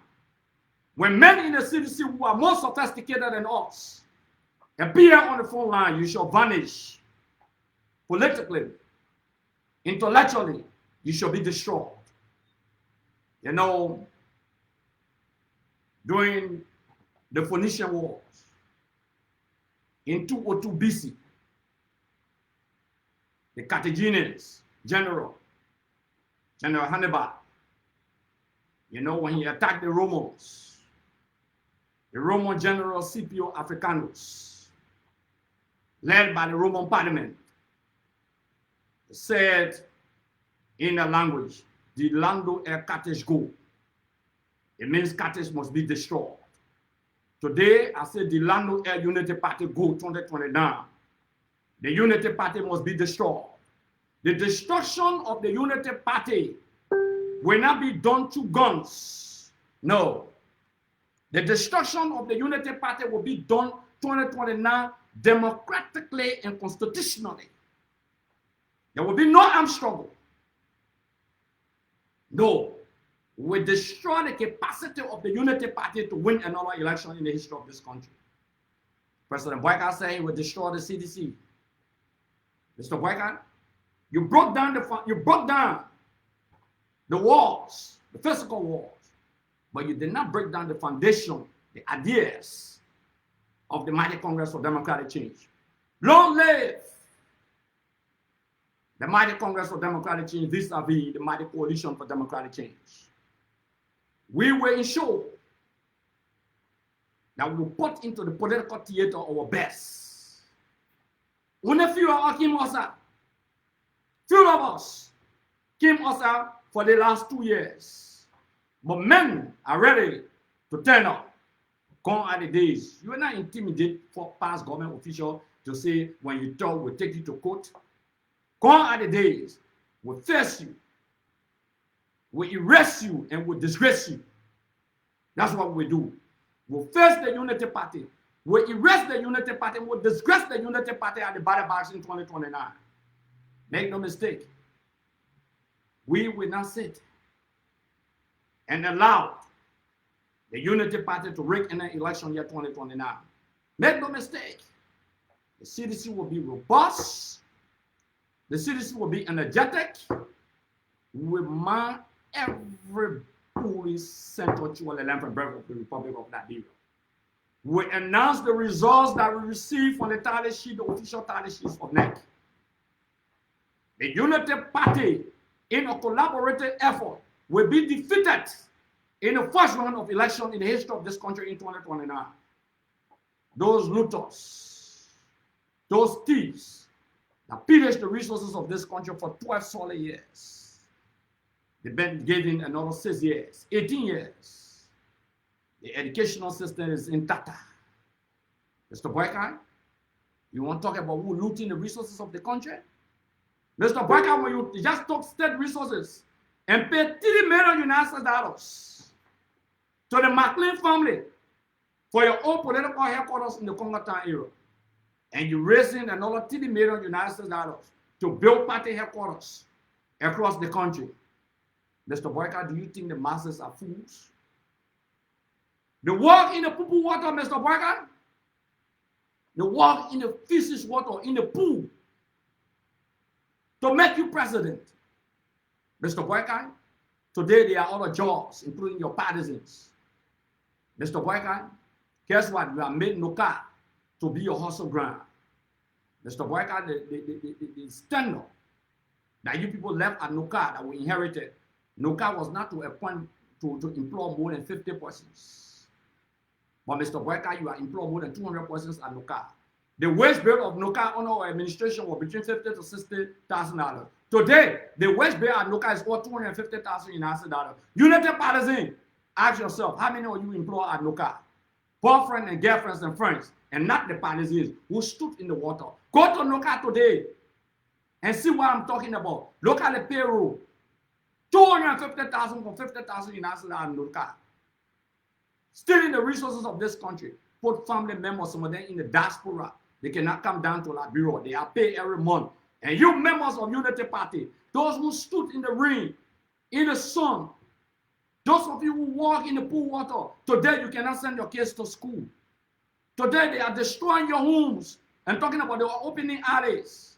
When men in the city who are more sophisticated than us appear on the front line, you shall vanish. Politically, intellectually, you shall be destroyed. You know, during the Phoenician Wars, in 202 BC, the Carthaginians, General Hannibal, you know, when he attacked the Romans, the Roman General Scipio Africanus, led by the Roman Parliament, said in the language, "The lando er Carthage go." It means Carthage must be destroyed. Today, I say the lando er Unity Party go 2029. The Unity Party must be destroyed. The destruction of the Unity Party will not be done through guns. No. The destruction of the Unity Party will be done 2029 democratically and constitutionally. There will be no armed struggle. No. We destroy the capacity of the Unity Party to win another election in the history of this country. President Boyka said he would destroy the CDC. Mr. Boyka, you broke down the walls, the physical walls, but you did not break down the foundation, the ideas of the Mighty Congress for Democratic Change. Long live the Mighty Congress for Democratic Change vis-a-vis the Mighty Coalition for Democratic Change. We will ensure that we will put into the political theater our best. Few of us came us for the last 2 years. But men are ready to turn up. Gone are the days. You will not intimidate for past government officials to say, when you talk, we'll take you to court. Gone are the days. We'll face you. We'll erase you and we'll disgrace you. That's what we do. We'll face the Unity Party. We'll erase the Unity Party. We'll disgrace the Unity Party at the ballot box in 2029. Make no mistake. We will not sit and allow the Unity Party to rig in the election year 2029. Make no mistake. The CDC will be robust. The CDC will be energetic. We will mine every police central to the 11th birth of the Republic of Liberia. We announce the results that we receive from the tally sheet, the official tally sheets of NEC. The Unity Party, in a collaborative effort, will be defeated in the first round of election in the history of this country in 2029. those looters, those thieves that pillaged the resources of this country for 12 solid years. They've been given another 6 years, 18 years. The educational system is in tata. Mr. Boyka, you want to talk about who looting the resources of the country? Mr. Boyka, when you just took state resources and paid $30 million United dollars to the McLean family for your own political headquarters in the Congo Town area, and you're raising another $30 million United dollars to build party headquarters across the country. Mr. Boyka, do you think the masses are fools? They walk in the poo water, Mr. Boyka. They walk in the feces water, in the pool, to make you president. Mr. Boyka, today there are other jobs, including your partisans. Mr. Boyka, guess what? You have made Noka to be your hustle ground. Mr. Boyka, the standard that you people left at Noka that we inherited, Noka was not to appoint to employ more than 50 persons. But Mr. Boyka, you are employed more than 200 persons at Noka. The wage bill of Noka under our administration was between $50,000 to $60,000. Today, the wage bill at Noka is worth $250,000 United dollars. United Partisan, ask yourself, how many of you employ at Noka? Boyfriends and girlfriends and friends, and not the partisans who stood in the water. Go to Noka today and see what I'm talking about. Look at the payroll. $250,000 for $50,000 United dollars in Noka. Stealing the resources of this country. Put family members, some of them in the diaspora. They cannot come down to Liberia. They are paid every month. And you members of Unity Party, those who stood in the rain, in the sun, those of you who walk in the pool water, today you cannot send your kids to school. Today they are destroying your homes and talking about the opening alleys.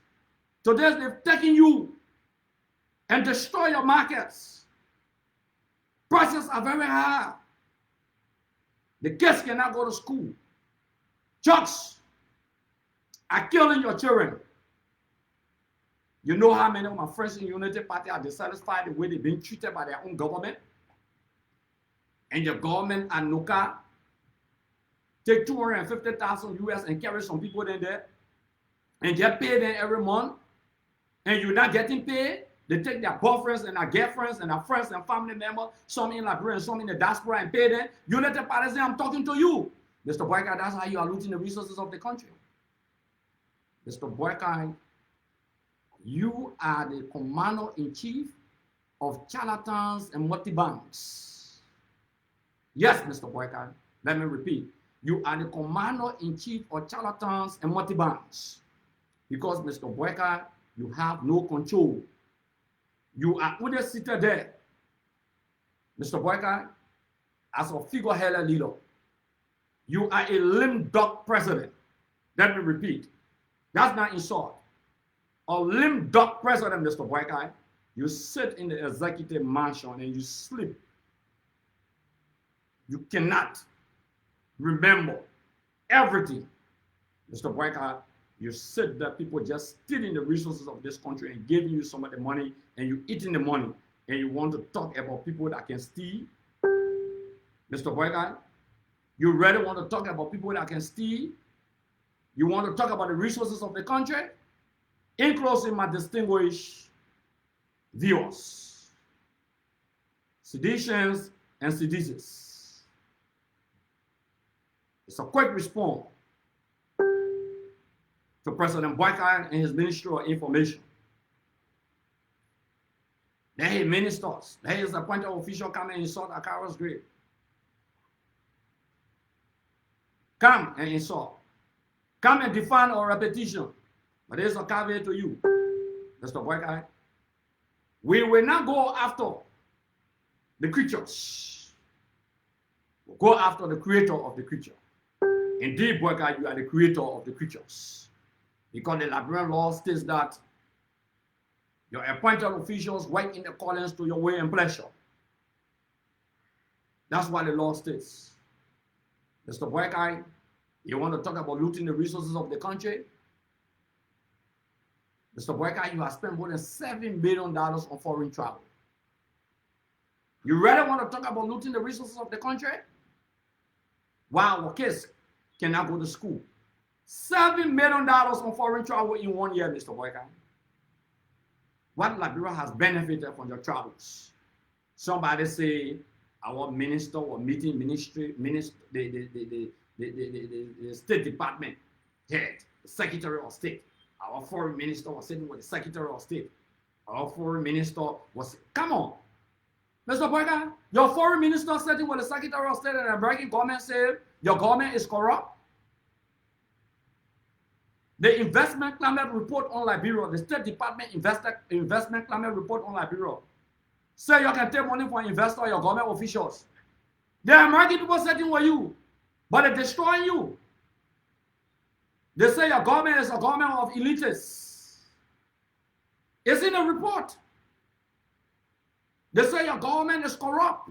Today they've taken you and destroy your markets. Prices are very high. The kids cannot go to school. Drugs are killing your children. You know how many of my friends in Unity Party are dissatisfied the way they've been treated by their own government? And your government and Noka take $250,000 US and carry some people in there and get paid them every month, and you're not getting paid. They take their boyfriends and their girlfriends and their friends and family members, some in Liberia and some in the diaspora, and pay them. United Party, I'm talking to you. Mr. Boyka, that's how you are looting the resources of the country. Mr. Boyka, you are the commander-in-chief of charlatans and multi-banks. Yes, Mr. Boyka, let me repeat. You are the commander-in-chief of charlatans and multi-banks. Because, Mr. Boyka, you have no control. You are only seated there, Mr. Boyka, as a figurehead leader. You are a lame duck president. Let me repeat. That's not insult. A lame duck president, Mr. Boyka. You sit in the executive mansion and you sleep. You cannot remember everything. Mr. Boyka, you sit there, people just stealing the resources of this country and giving you some of the money, and you eating the money, and you want to talk about people that can steal? Mr. Boyka, you really want to talk about people that can steal? You want to talk about the resources of the country? In closing, my distinguished viewers, seditions and seditious, it's a quick response to President Boyka and his Ministry of Information. There is ministers. There is appointed official coming and insult Acarous' grave. Come and insult. Come and defend our repetition. But there's a caveat to you, Mr. Boyka. We will not go after the creatures. We'll go after the creator of the creature. Indeed, Boyka, you are the creator of the creatures. Because the Liberian law states that your appointed officials work in accordance to your way and pleasure. That's what the law states. Mr. Boyka, you want to talk about looting the resources of the country? Mr. Boyka, you have spent more than $7 billion on foreign travel. You really want to talk about looting the resources of the country? Wow, our kids cannot go to school. $7 million on foreign travel in 1 year, Mr. Boyka. What Liberia has benefited from your travels? Somebody say our minister was meeting the State Department head, the Secretary of State. Our foreign minister was sitting with the Secretary of State. Our foreign minister was, come on. Mr. Boyka, your foreign minister sitting with the Secretary of State and the American government said your government is corrupt. The investment climate report on Liberia, the State Department investment climate report on Liberia, say you can take money from investors, your government officials. The American people sitting with you, but they're destroying you. They say your government is a government of elitists. It's in the report. They say your government is corrupt.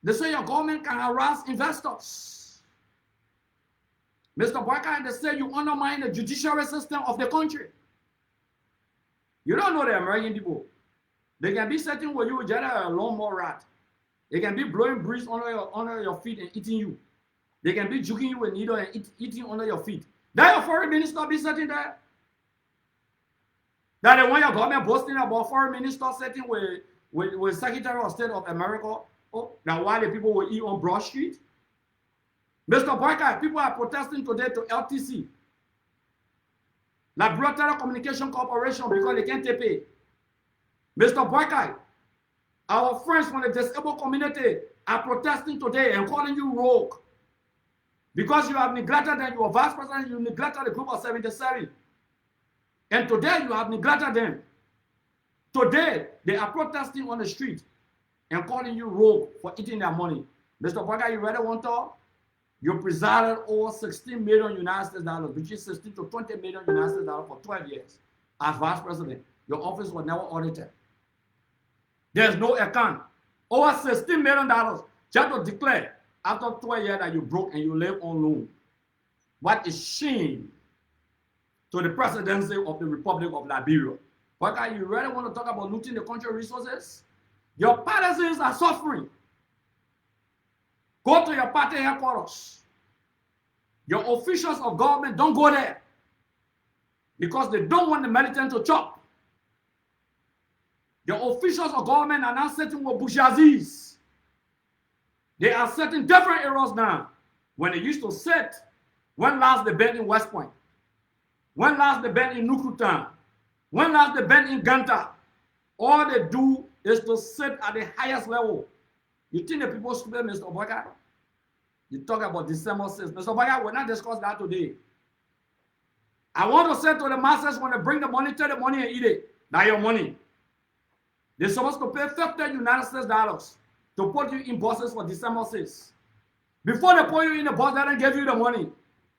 They say your government can harass investors. Mr. Boyka, they say you undermine the judiciary system of the country. You don't know the American people. They can be sitting with you just a lawnmower rat. They can be blowing breeze under your feet and eating you. They can be juking you with a needle and eating under your feet. That your foreign minister be sitting there? That the one your government boasting about foreign minister sitting with Secretary of State of America? Oh, that why the people will eat on Broad Street? Mr. Boyka, people are protesting today to LTC, Liberia Telecommunication Corporation, because they can't pay. Mr. Boyka, our friends from the disabled community are protesting today and calling you rogue because you have neglected them. You are vice president, you neglected the group of 77. And today you have neglected them. Today they are protesting on the street and calling you rogue for eating their money. Mr. Boyka, you really want to talk? You presided over $16 million United States dollars, between 16 to 20 million United States dollars for 12 years as vice president. Your office was never audited. There's no account. Over $16 million just to declare after 12 years that you broke and you live on loan. What a shame to the presidency of the Republic of Liberia. But you really want to talk about looting the country resources? Your partisans are suffering. Go to your party headquarters. Your officials of government don't go there because they don't want the militant to chop. Your officials of government are now sitting with bourgeoisies. They are setting different areas now. When they used to sit, when last they been in West Point? When last they been in Nukutan? When last they been in Ganta? All they do is to sit at the highest level. You think the people stupid, Mr. Boyka? You talk about December 6th. Mr. Boyka, we're not discussing that today. I want to say to the masses, when they bring the money, take the money and eat it. That's your money. They're supposed to pay 50 United States dollars to put you in buses for December 6th. Before they put you in the bus, they don't give you the money.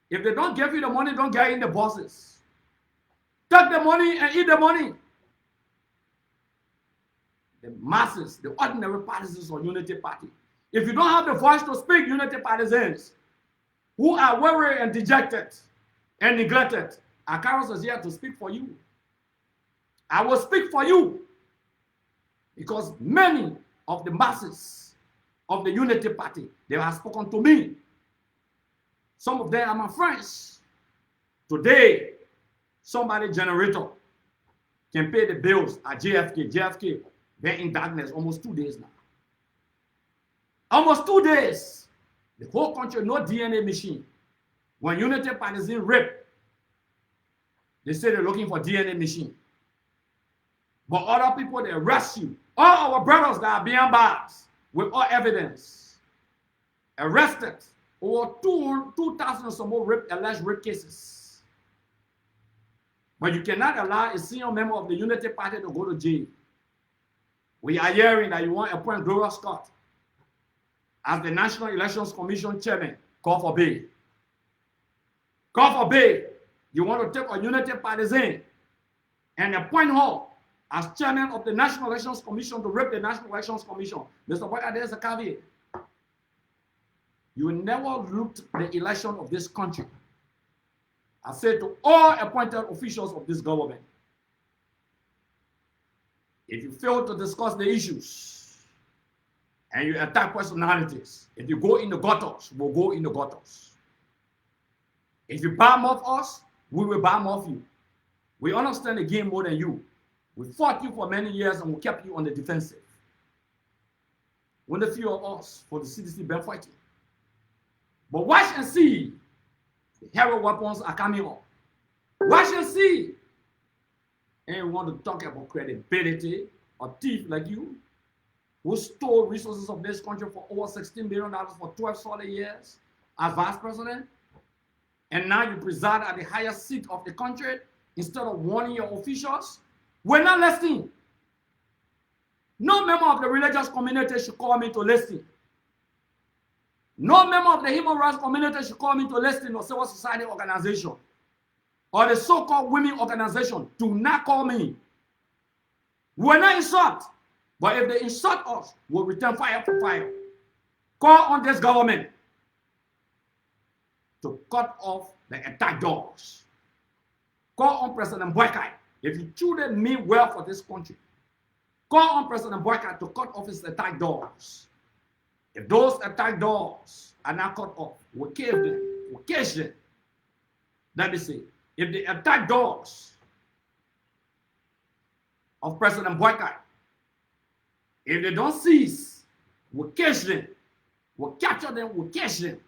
If they don't give you the money, don't get in the buses. Take the money and eat the money. The masses, the ordinary partisans of Unity Party. If you don't have the voice to speak, Unity partisans who are weary and dejected and neglected, Acarous is here to speak for you. I will speak for you because many of the masses of the Unity Party, they have spoken to me. Some of them are my friends. Today, somebody generator can pay the bills at JFK. JFK, they're in darkness almost 2 days now. Almost 2 days. The whole country, no DNA machine. When Unity partisan rape, they say they're looking for DNA machine. But other people, they arrest you. All our brothers that are behind bars with all evidence, arrested. Over 2,000 or some more alleged rape cases. But you cannot allow a senior member of the Unity Party to go to jail. We are hearing that you want to appoint Gloria Scott as the National Elections Commission chairman. God forbid. God forbid you want to take a Unity partisan and appoint her as chairman of the National Elections Commission to rape the National Elections Commission. Mr. Boyka, there's a caveat. You will never loot the election of this country. I say to all appointed officials of this government, if you fail to discuss the issues and you attack personalities, if you go in the gutters, we'll go in the gutters. If you bomb off us, we will bomb off you. We understand the game more than you. We fought you for many years and we kept you on the defensive. When the few of us for the CDC been fighting. But watch and see, the hero weapons are coming up. Watch and see. And we want to talk about credibility, a thief like you, who stole resources of this country for over $16 billion for 12 solid years as vice president. And now you preside at the highest seat of the country instead of warning your officials. We're not listening. No member of the religious community should call me to listen. No member of the human rights community should call me to listen or civil society organization or the so-called women organization. Do not call me. We're not insult, but if they insult us, we'll return fire for fire. Call on this government to cut off the attack doors. Call on President Boycott. If you truly mean well for this country, call on President Boycott to cut off his attack doors. If those attack doors are not cut off, we'll cave them, we'll cage them. Let me see. If the attack doors of President Boycott, if they don't cease, we'll cage them, we'll capture them, we'll cage them.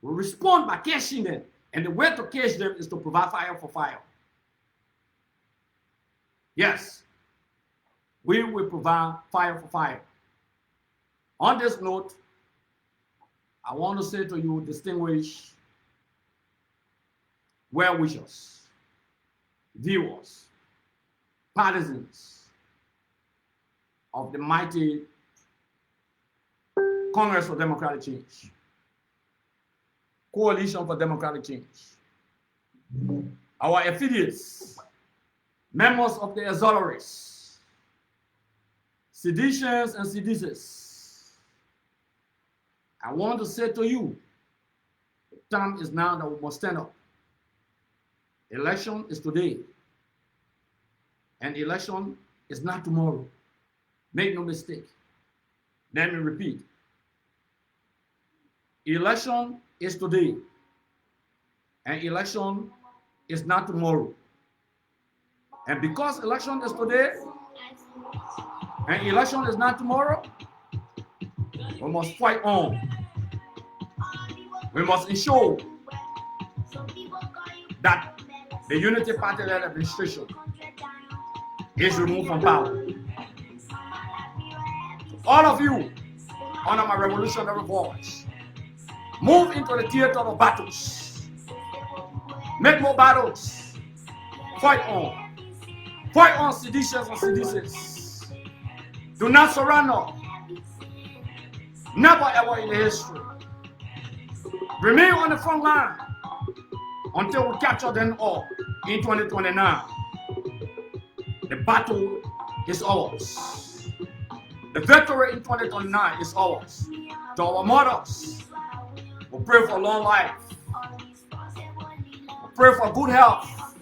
We'll respond by cashing them. And the way to cash them is to provide fire for fire. Yes, we will provide fire for fire. On this note, I want to say to you, distinguished well-wishers, viewers, partisans of the mighty Congress for Democratic Change, Coalition for Democratic Change, our affiliates, members of the auxiliaries, seditionists and seditionists, I want to say to you, the time is now that we must stand up. Election is today, and election is not tomorrow. Make no mistake. Let me repeat. Election is today, and election is not tomorrow. And because election is today, and election is not tomorrow, we must fight on. We must ensure that the Unity Party-led administration is removed from power. All of you, under my revolutionary voice, move into the theater of battles. Make more battles. Fight on. Fight on, seditious and seditious. Do not surrender. Never ever in the history. Remain on the front line until we capture them all in 2029. The battle is ours. The victory in 2029 is ours. To our mothers, we pray for long life. We pray for good health.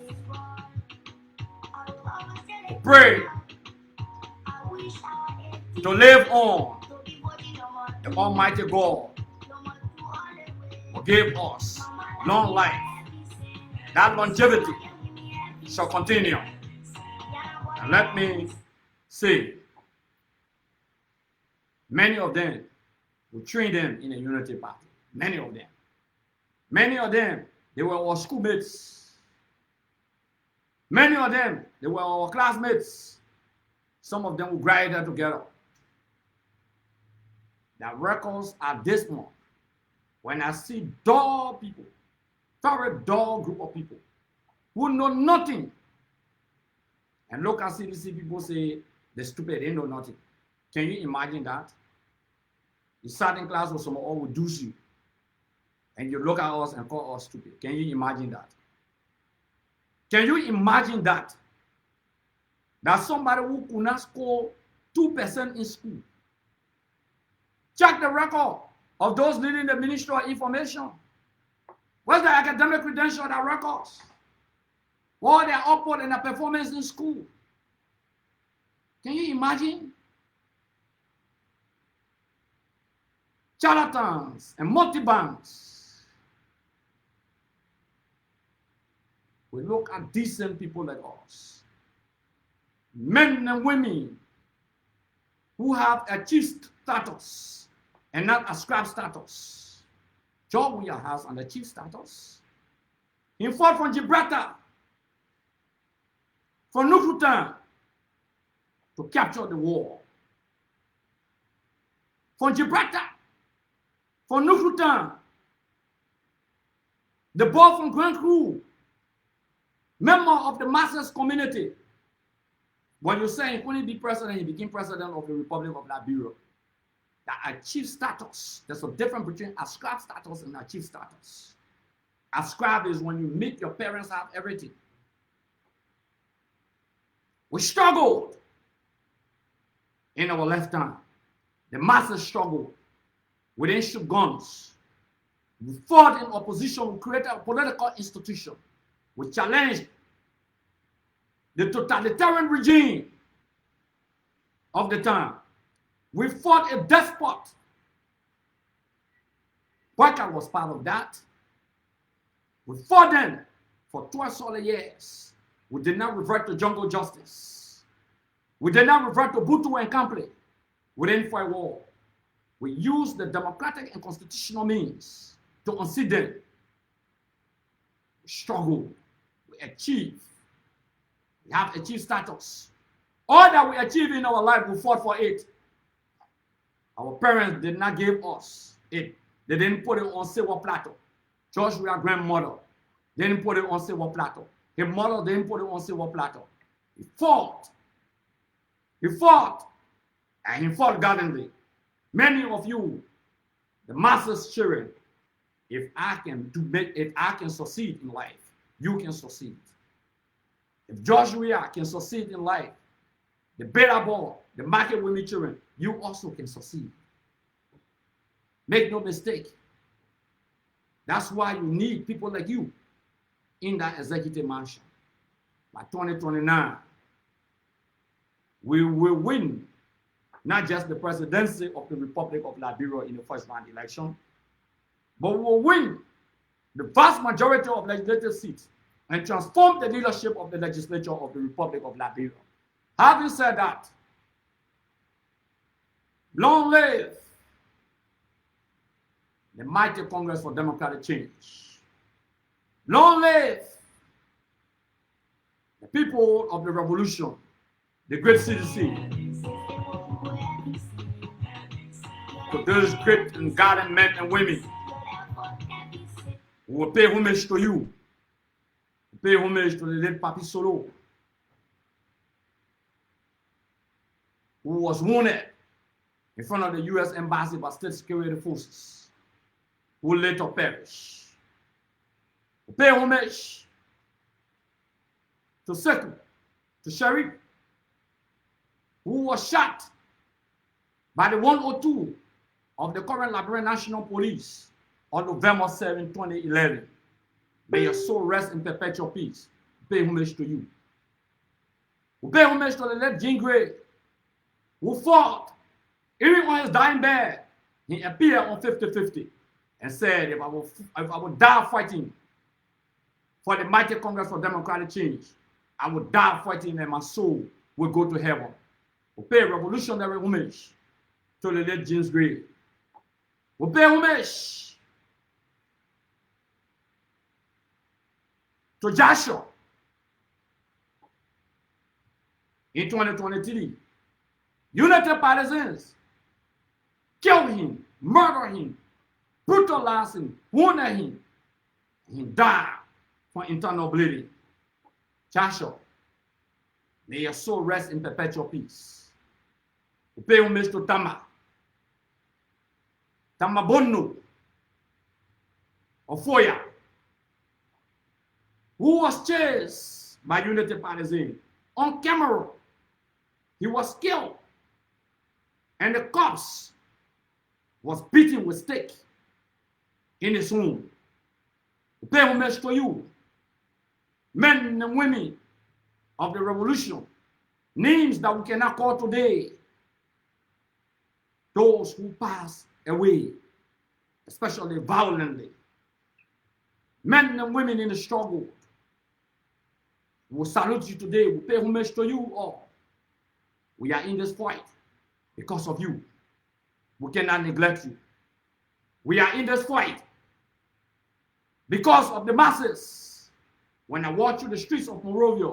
We pray to live on. The Almighty God will give us long life. That longevity shall continue. And let me say, many of them will train them in a unity party. Many of them. Many of them, they were our schoolmates. Many of them, they were our classmates. Some of them will graduate together. Their records are dismal. When I see dull people, very dull group of people who know nothing, and local CDC people say they're stupid, they know nothing. Can you imagine that? You sat in class with someone who will do you, and you look at us and call us stupid. Can you imagine that? Can you imagine that? That somebody who could not score 2% in school. Check the record of those leading the Ministry of Information. Where's the academic credential, their records? What their output and their performance in school? Can you imagine? Charlatans and multi-banks We look at decent people like us. Men and women who have achieved status and not ascribed status. George Weah has an achieved status. He fought from Gibraltar, from Nukutan, to capture the war. From Gibraltar, from Nukutan, the boy from Grand Cru, member of the Masters community. When you say he couldn't be president, he became president of the Republic of Liberia. That achieved status. There's a difference between ascribed status and achieved status. Ascribed is when you meet your parents have everything. We struggled in our lifetime. The masses struggled. We didn't shoot guns. We fought in opposition. We created a political institution. We challenged the totalitarian regime of the time. We fought a despot. Waka was part of that. We fought them for 12 solid years. We did not revert to jungle justice. We did not revert to Butu and Kample. We didn't fight war. We used the democratic and constitutional means to unseat them. We struggled. We achieved. We have achieved status. All that we achieved in our life, we fought for it. Our parents did not give us it. They didn't put it on silver platter. George Weah grandmother, they didn't put it on silver platter. His mother didn't put it on silver platter. He fought. He fought. And he fought gallantly. Many of you, the master's children, if I can succeed in life, you can succeed. If George Weah can succeed in life, the Beta Boy, the market women children, you also can succeed. Make no mistake. That's why you need people like you in that executive mansion. By 2029, we will win not just the presidency of the Republic of Liberia in the first round election, but we will win the vast majority of legislative seats and transform the leadership of the legislature of the Republic of Liberia. Having said that, long live the mighty Congress for Democratic Change. Long live the people of the revolution, the great CDC. To those great and gallant men and women who will pay homage to you, who pay homage to the late Papi Solo, who was wounded in front of the U.S. Embassy by state security forces, who later perished. Who pay homage to Sekou, to Sharif, who was shot by the 102 of the current Liberian National Police on November 7, 2011. May your soul rest in perpetual peace. Pay homage to you. We pay homage to the late Jean Grey, who fought, even on his dying bed. He appeared on 50-50 and said, if I would die fighting for the mighty Congress for Democratic Change, I would die fighting and my soul will go to heaven. We pay revolutionary homage to the late James Gray. We pay homage to Joshua in 2023. United Partisans killed him, murdered him, brutalized him, wounded him, and he died from internal bleeding. Joshua, may your soul rest in perpetual peace. We pay homage to Tama Bono Ofoya, who was chased by Unity Partisans on camera. He was killed, and the corpse was beaten with stick in his home. We pay homage to you, men and women of the revolution, names that we cannot call today, those who passed away, especially violently, men and women in the struggle, We salute you today. We pay homage to you all. We are in this fight because of you. We cannot neglect you. We are in this fight because of the masses. When I walk through the streets of Monrovia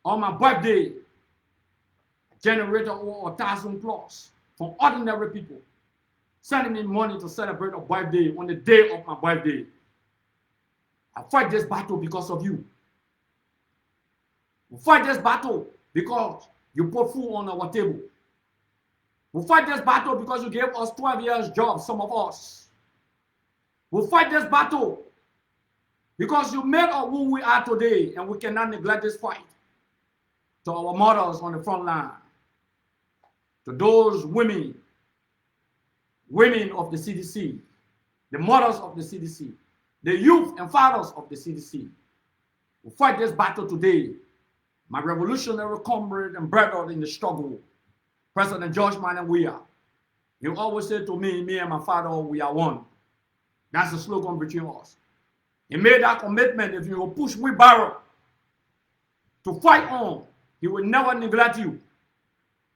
on my birthday, I generated over 1,000 plus from ordinary people sending me money to celebrate a birthday on the day of my birthday. I fight this battle because of you. We fight this battle because you put food on our table. We fight this battle because you gave us 12 years job, some of us. We fight this battle because you made us who we are today, and we cannot neglect this fight. To our mothers on the front line, to those women of the CDC, the mothers of the CDC, the youth and fathers of the CDC. We fight this battle today. My revolutionary comrade and brother in the struggle, President George Manning Weah. He always said to me and my father, we are one. That's the slogan between us. He made that commitment. If you will push wheelbarrow to fight on, he will never neglect you.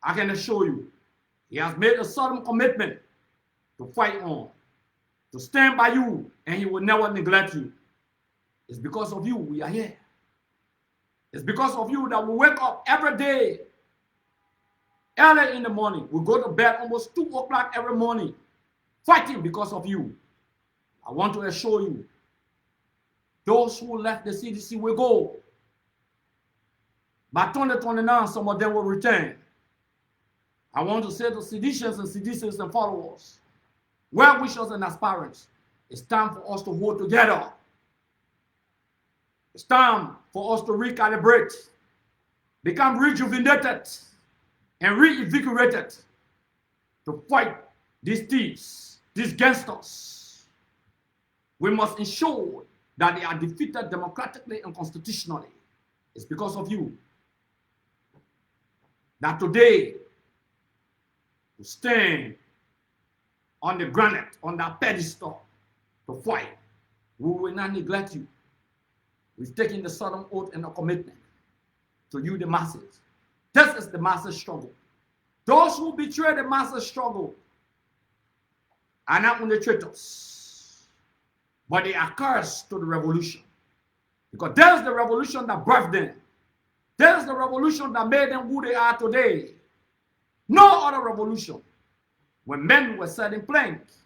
I can assure you. He has made a solemn commitment to fight on, to stand by you, and he will never neglect you. It's because of you we are here. It's because of you that we wake up every day, early in the morning. We go to bed almost 2 o'clock every morning, fighting because of you. I want to assure you, those who left the CDC will go. By 2029, some of them will return. I want to say to seditionists and seditionists and followers, well-wishers and aspirants, it's time for us to hold together. It's time for us to recalibrate, become rejuvenated and reinvigorated to fight these thieves, these gangsters. We must ensure that they are defeated democratically and constitutionally. It's because of you that today we stand on the granite, on that pedestal to fight. We will not neglect you. We've taken the solemn oath and a commitment to you, the masses. This is the masses struggle. Those who betray the masses struggle are not only traitors, but they are cursed to the revolution. Because there's the revolution that birthed them. There's the revolution that made them who they are today. No other revolution. When men were selling planks,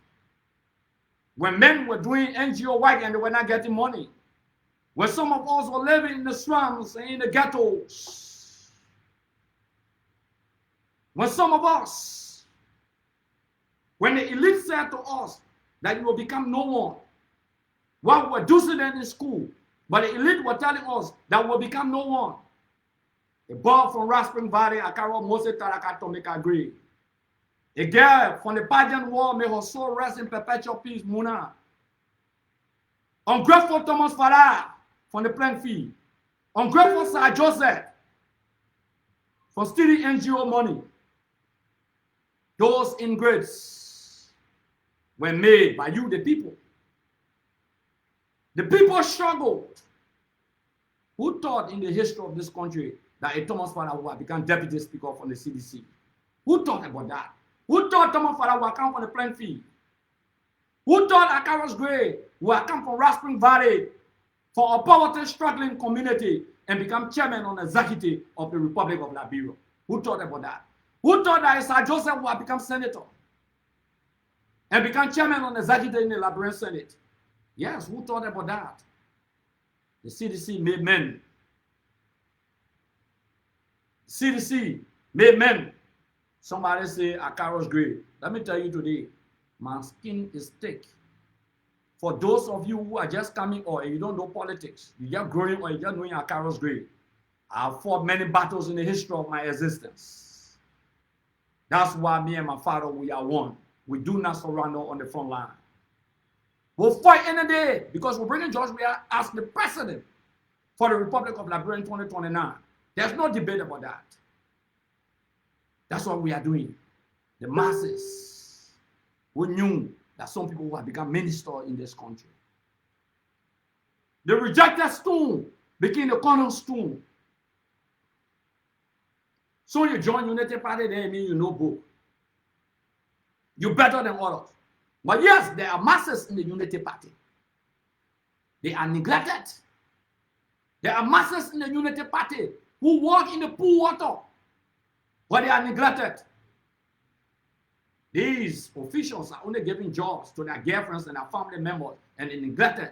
when men were doing NGO work and they were not getting money, when some of us were living in the slums and in the ghettos, when some of us, when the elite said to us that you will become no one, while we were doing it in school, but the elite were telling us that we will become no one. A boy from Rasping Valley, Acarous, Moses Tarakato, make agree. A girl from the pageant war, may her soul rest in perpetual peace, Muna. Ungrateful Thomas Farah from the Plainfield. Ungrateful Sir Joseph for stealing NGO money. Those ingrates were made by you, the people. The people struggled. Who thought in the history of this country that a Thomas Farah would have become deputy speaker from the CDC? Who thought about that? Who thought Thomas Farah would come from the Plainfield? Who thought Acarous Gray would have come from Rasping Valley for a poverty struggling community and become chairman on the executive of the Republic of Liberia? Who thought about that? Who thought that Sir Joseph would have become senator and become chairman on the executive in the Liberian Senate? Yes, who thought about that? The CDC made men. CDC made men. Somebody say Acarous Gray. Let me tell you today, my skin is thick. For those of you who are just coming or you don't know politics, you just growing or you just knowing Acarous Gray, I've fought many battles in the history of my existence. That's why me and my father, we are one. We do not surrender on the front line. We'll fight any day because we're bringing George Weah as the president for the Republic of Liberia in 2029. There's no debate about that. That's what we are doing. The masses who knew that some people who have become ministers in this country. The rejected stone became the cornerstone So you join Unity Party, they mean you know book. You're better than others. But yes, there are masses in the Unity Party. They are neglected. There are masses in the Unity Party who walk in the pool water, but they are neglected. These officials are only giving jobs to their girlfriends and their family members, and they neglected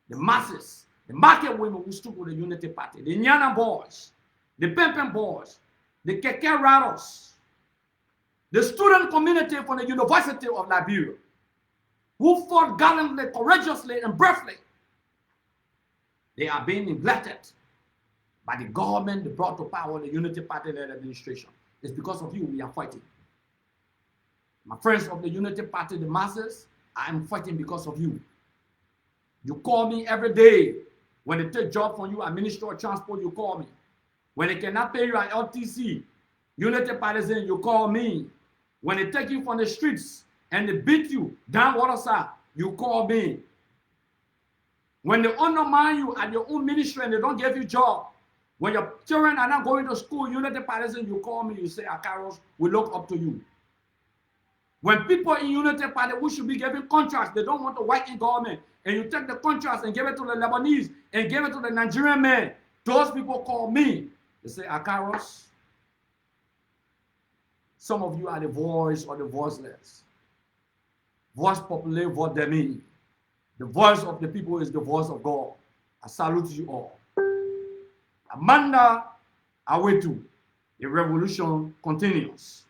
the masses, the market women who stood with the Unity Party, the Nyana boys, the Pempen boys, the Keke riders, the student community from the University of Liberia, who fought gallantly, courageously, and bravely. They are being neglected by the government that brought to power the Unity Party-led administration. It's because of you we are fighting. My friends of the Unity Party, the masses, I am fighting because of you. You call me every day. When they take job from you, a Minister of Transport, you call me. When they cannot pay you at LTC, Unity Partisan, you call me. When they take you from the streets and they beat you down waterside, you call me. When they undermine you at your own ministry and they don't give you job, when your children are not going to school, Unity Partisan, you call me, you say, Acarous, we look up to you. When people in Unity Party who should be giving contracts, they don't want to work in government, and you take the contracts and give it to the Lebanese and give it to the Nigerian men, those people call me. They say, Acarous, some of you are the voice or the voiceless. Voice populaire, voix demi. The voice of the people is the voice of God. I salute you all. Amanda Awetu, the revolution continues.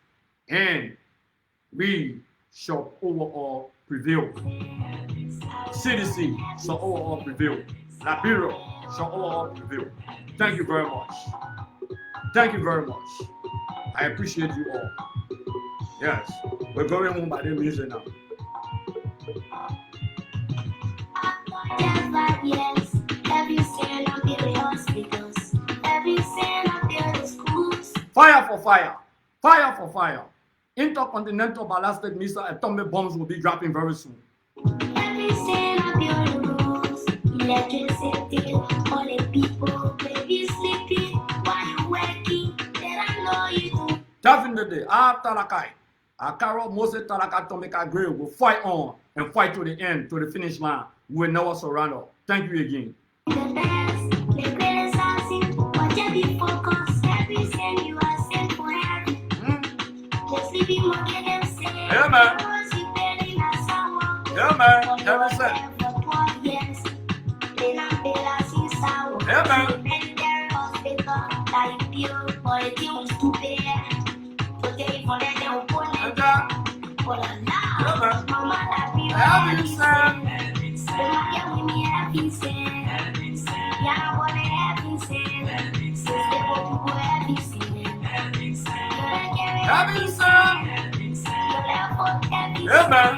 And we shall overall prevail. CDC shall overall prevail. Liberia shall overall prevail. Thank you very much. Thank you very much. I appreciate you all. Yes, we're going home by the music now. Yes, every cent I build hospitals, every cent I build schools. Fire for fire. Fire for fire. Intercontinental ballistic missile atomic bombs will be dropping very soon. Every cent I build roads, electricity, all the people may be sleeping while you working, then I know you do. Definitely, Tarakai, Acarous Moses Taraka Atomic Agree will fight on and fight to the end, to the finish line. We will never surrender. Thank you again. The best, the greatest assassin, but just be focused. Every cent you are sent for heaven. The sleeping monkey them say, yeah, man. Yeah, man. Every cent. Yeah, man. Every cent. Having some. Yeah, man.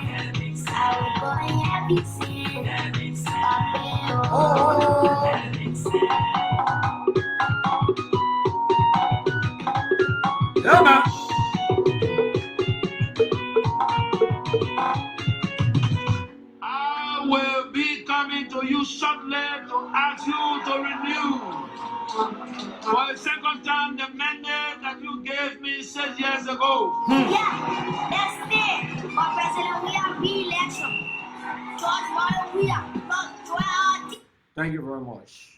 Oh. Yeah, man. I will be coming to you shortly to ask you to renew. For the second time, the mandate that you gave me 6 years ago. Yeah, that's it. For President, we are re-election. George Water, we are not 12. Thank you very much.